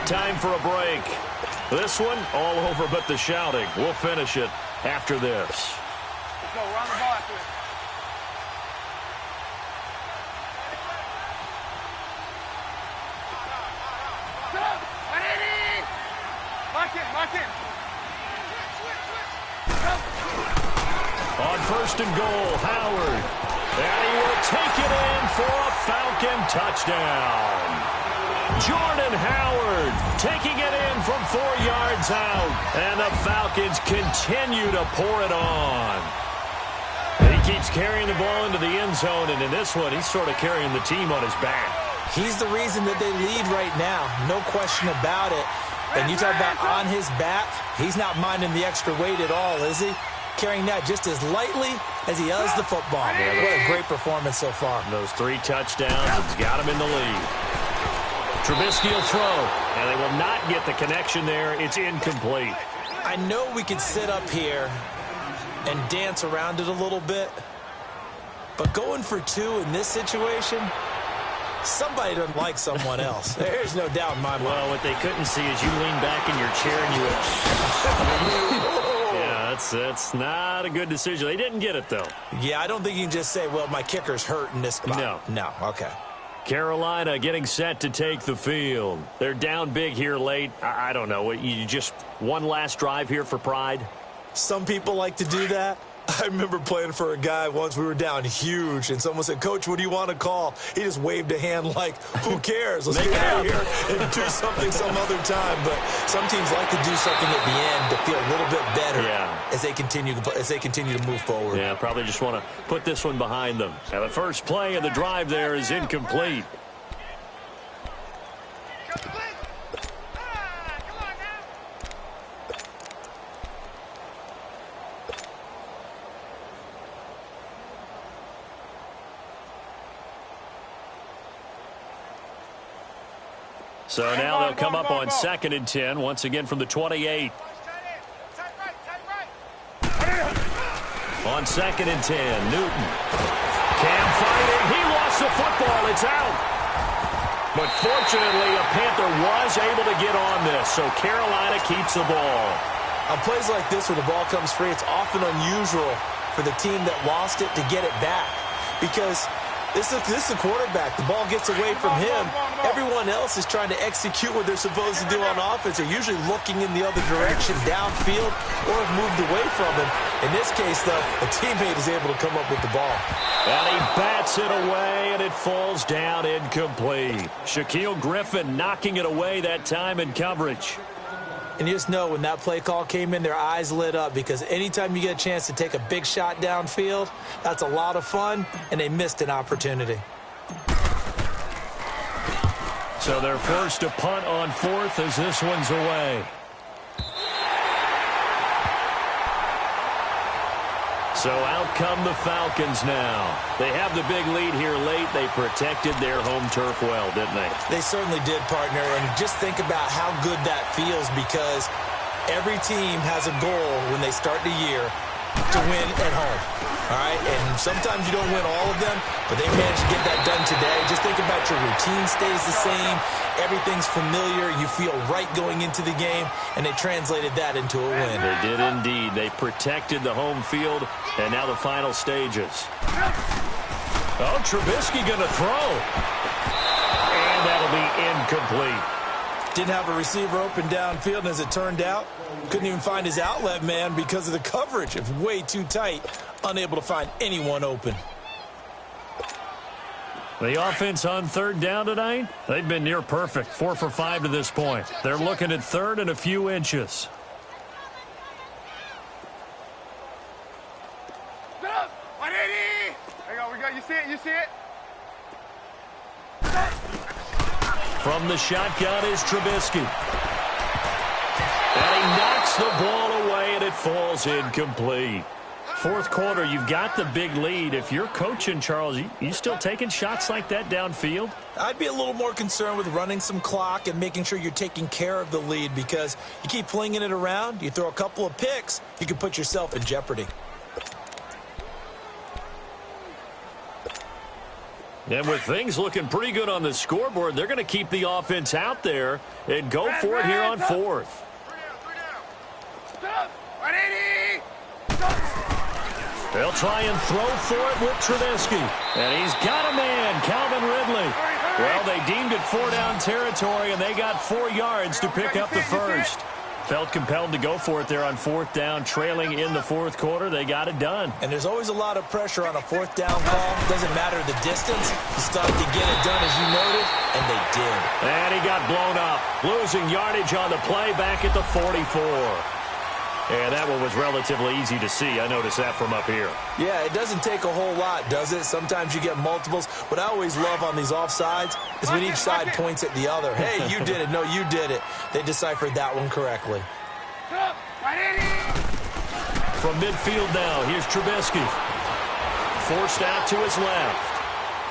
Time for a break. This one, all over but the shouting. We'll finish it after this. Let's go. Run the ball after it. Mark it. On 1st and goal, Howard. And he will take it in for a Falcon touchdown. Jordan Howard taking it in from 4 yards out. And the Falcons continue to pour it on. He keeps carrying the ball into the end zone, and in this one, he's sort of carrying the team on his back. He's the reason that they lead right now. No question about it. And you talk about on his back, he's not minding the extra weight at all, is he? Carrying that just as lightly as he does the football. Yeah, what a great performance so far. Those 3 touchdowns, it's got him in the lead. Trubisky will throw, and they will not get the connection there. It's incomplete. I know we could sit up here and dance around it a little bit, but going for 2 in this situation, somebody doesn't like someone else. There's no doubt in my mind. Well, what they couldn't see is you lean back in your chair and you yeah, that's not a good decision. They didn't get it, though. Yeah, I don't think you can just say, well, my kicker's hurt in this spot. No, okay. Carolina getting set to take the field. They're down big here late. I don't know. You just one last drive here for pride? Some people like to do that. I remember playing for a guy once. We were down huge, and someone said, "Coach, what do you want to call?" He just waved a hand like, "Who cares? Let's get out of here and do something some other time." But some teams like to do something at the end to feel a little bit better as they continue to move forward. Yeah, probably just want to put this one behind them. Now the first play of the drive there is incomplete. So now they'll come up on 2nd and 10, once again from the 28. On 2nd and 10, Newton. Cam fighting. He lost the football. It's out. But fortunately, a Panther was able to get on this, so Carolina keeps the ball. On plays like this where the ball comes free, it's often unusual for the team that lost it to get it back because this is the quarterback. The ball gets away from him. Everyone else is trying to execute what they're supposed to do on offense. They're usually looking in the other direction, downfield, or have moved away from him. In this case, though, a teammate is able to come up with the ball. And he bats it away, and it falls down incomplete. Shaquille Griffin knocking it away that time in coverage. And you just know when that play call came in, their eyes lit up because anytime you get a chance to take a big shot downfield, that's a lot of fun, and they missed an opportunity. So they're forced to punt on 4th as this one's away. So out come the Falcons now. They have the big lead here late. They protected their home turf well, didn't they? They certainly did, partner. And just think about how good that feels because every team has a goal when they start the year to win at home. All right? And sometimes you don't win all of them, but they managed to get that done today. Just think about your routine stays the same. Everything's familiar. You feel right going into the game, and they translated that into a win. They did indeed. They protected the home field, and now the final stages. Oh, Trubisky going to throw. And that'll be incomplete. Didn't have a receiver open downfield, and as it turned out, couldn't even find his outlet man because of the coverage. It's way too tight, unable to find anyone open. The offense on 3rd down tonight, they've been near perfect, 4 for 5 to this point. They're looking at 3rd and a few inches. Get up! 180! There you go, we go. You see it? You see it? From the shotgun is Trubisky. And he knocks the ball away, and it falls incomplete. 4th quarter, you've got the big lead. If you're coaching, Charles, you still taking shots like that downfield? I'd be a little more concerned with running some clock and making sure you're taking care of the lead because you keep flinging it around, you throw a couple of picks, you can put yourself in jeopardy. And with things looking pretty good on the scoreboard, they're going to keep the offense out there and go for it here on 4th. 180! They'll try and throw for it with Trubisky. And he's got a man, Calvin Ridley. Well, they deemed it 4-down territory, and they got 4 yards to pick up the first. Felt compelled to go for it there on 4th down, trailing in the 4th quarter. They got it done. And there's always a lot of pressure on a 4th down call. Doesn't matter the distance. You start to get it done, as you noted, and they did. And he got blown up, losing yardage on the play back at the 44. And that one was relatively easy to see. I noticed that from up here. Yeah, it doesn't take a whole lot, does it? Sometimes you get multiples. What I always love on these offsides is when each side points at the other. Hey, you did it. No, you did it. They deciphered that one correctly. From midfield now, here's Trubisky. Forced out to his left.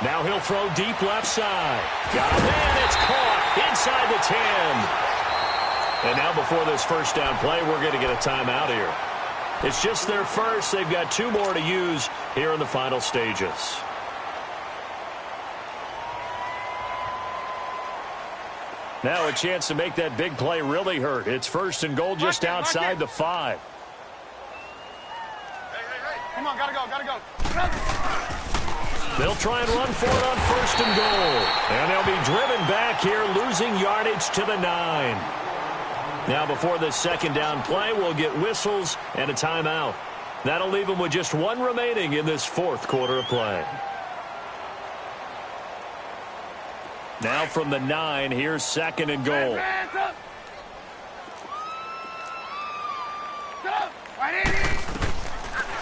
Now he'll throw deep left side. Got a man. It's caught inside the 10. And now before this first down play, we're going to get a timeout here. It's just their first. They've got 2 more to use here in the final stages. Now a chance to make that big play really hurt. It's 1st and goal just outside the 5. Come on, gotta go. They'll try and run for it on 1st and goal. And they'll be driven back here, losing yardage to the 9. Now before this 2nd down play, we'll get whistles and a timeout. That'll leave them with just one remaining in this fourth quarter of play. Now from the 9, here's 2nd and goal.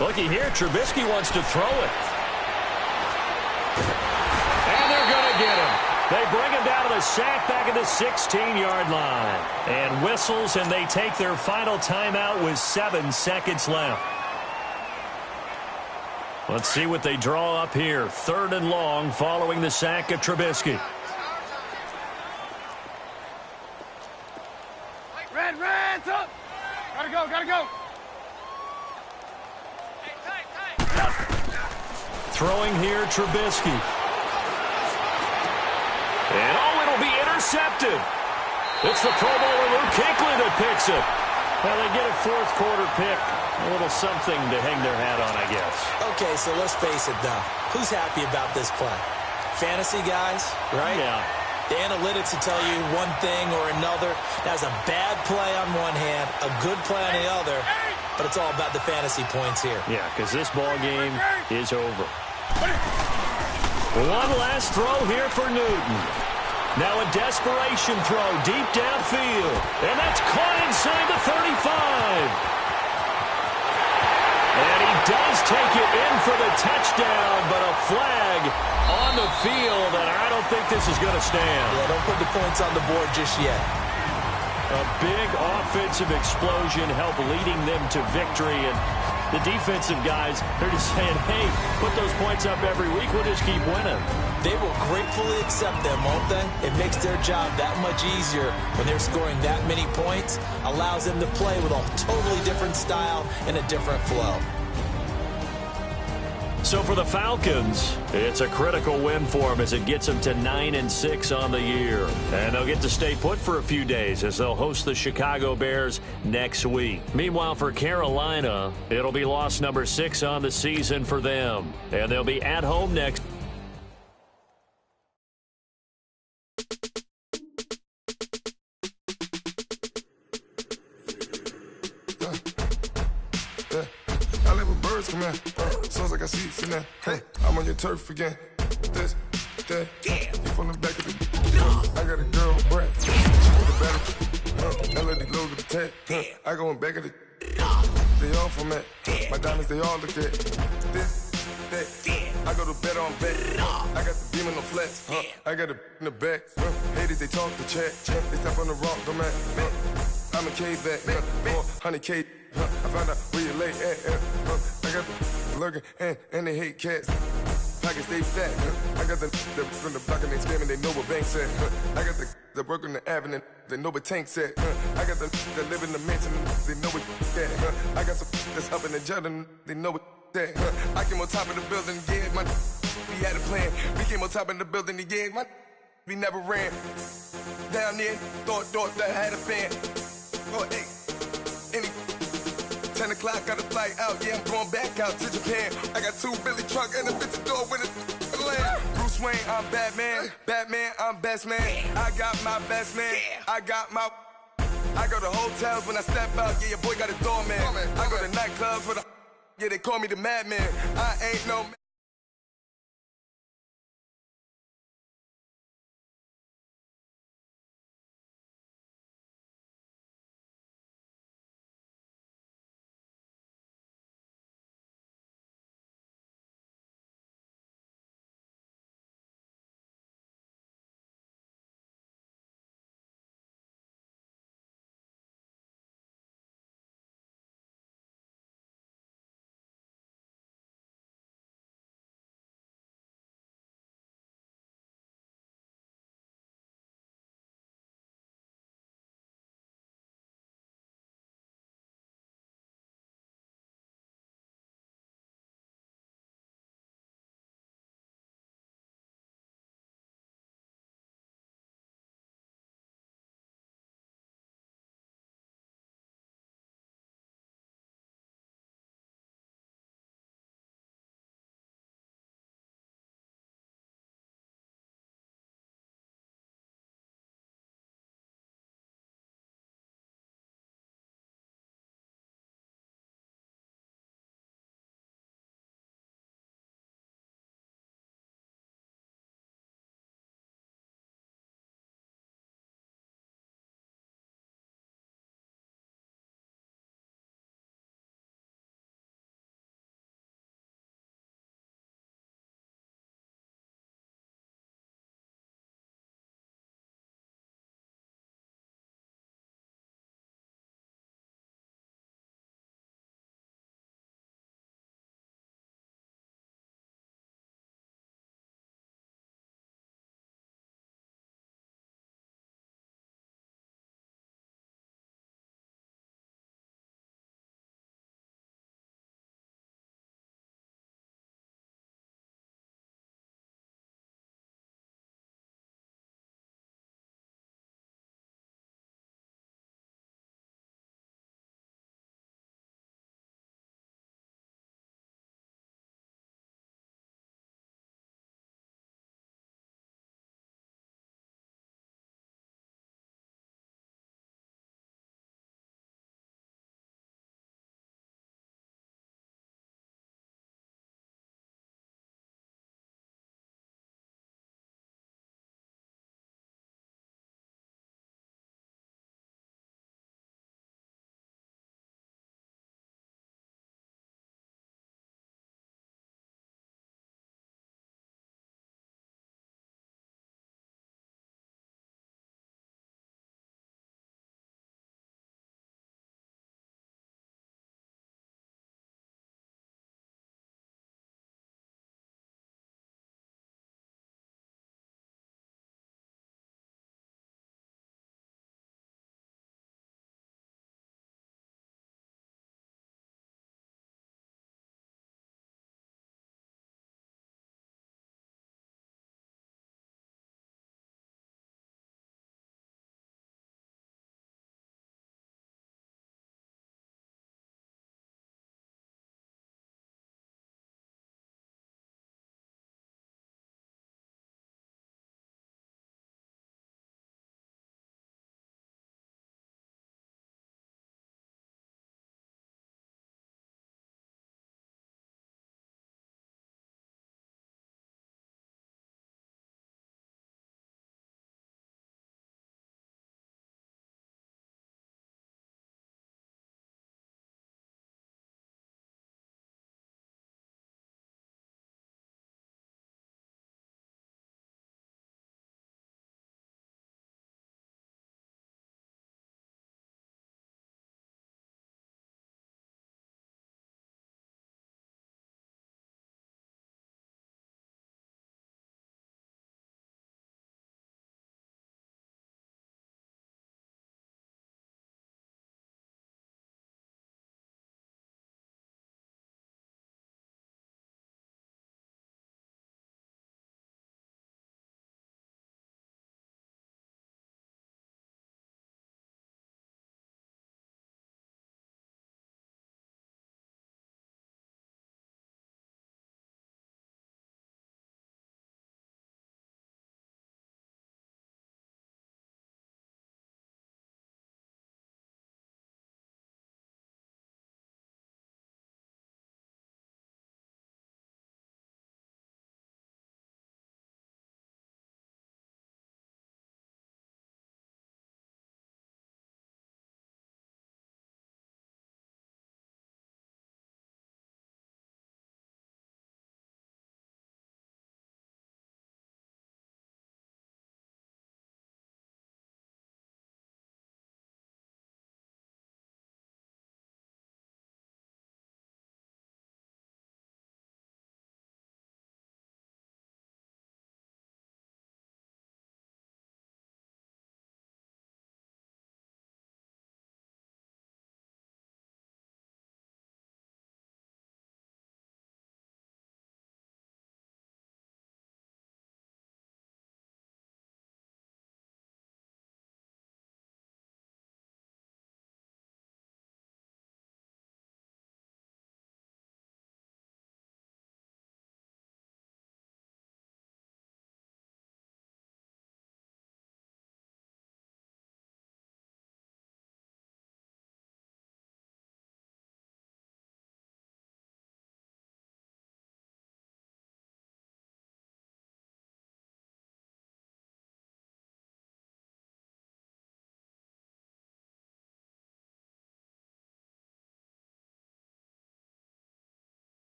Looky here, Trubisky wants to throw it. And they're going to get him. They bring him down to the sack back at the 16-yard line. And whistles, and they take their final timeout with 7 seconds left. Let's see what they draw up here. 3rd and long following the sack of Trubisky. Red, up. Gotta go. Throwing here, Trubisky. And, it'll be intercepted. It's the Pro Bowler Luke Kuechly that picks it. Well, they get a fourth quarter pick. A little something to hang their hat on, I guess. Okay, so let's face it, though. Who's happy about this play? Fantasy guys, right? Yeah. The analytics will tell you one thing or another. That's a bad play on one hand, a good play on the other, but it's all about the fantasy points here. Yeah, because this ball game is over. One last throw here for Newton. Now a desperation throw deep downfield. And that's caught inside the 35. And he does take it in for the touchdown, but a flag on the field, and I don't think this is going to stand. Yeah, don't put the points on the board just yet. A big offensive explosion helped leading them to victory, and the defensive guys, they're just saying, hey, put those points up every week, we'll just keep winning. They will gratefully accept them, won't they? It makes their job that much easier when they're scoring that many points, allows them to play with a totally different style and a different flow. So for the Falcons, it's a critical win for them as it gets them to 9-6 on the year. And they'll get to stay put for a few days as they'll host the Chicago Bears next week. Meanwhile, for Carolina, it'll be loss number 6 on the season for them. And they'll be at home next. Come here, sounds like I see it now. Hey, I'm on your turf again. This, that, you from the back of the. I got a girl, Brad. She with a battle. Melody low with the tag. I go in back of the. They all from that. My diamonds, they all look at. This, that. I go to bed on bed. I got the beam in the flats. I got it in the back. Haters, they talk the chat. They step on the rock, don't man. I'm a K-back. 400K. I found out where you lay at. I got the lurking and they hate cats. Pockets stay fat. I got the from the block and they scamming, they know what banks at. I got the work on the avenue, they know what tanks at. I got the that live in the mansion, they know what that. I got some that's up in the Jordan, they know what that. I came on top of the building, yeah, my we had a plan. We came on top of the building, yeah, my we never ran. Down there, thought that I had a fan. Oh, hey, any 10 o'clock, got a flight out, yeah, I'm going back out to Japan. I got 2 Billy truck and a bitch door with a land. Bruce Wayne, I'm Batman. Batman, I'm best man. I got my best man. I got my. I go to hotels when I step out, yeah, your boy got a doorman. I go to nightclubs for the. Yeah, they call me the madman. I ain't no.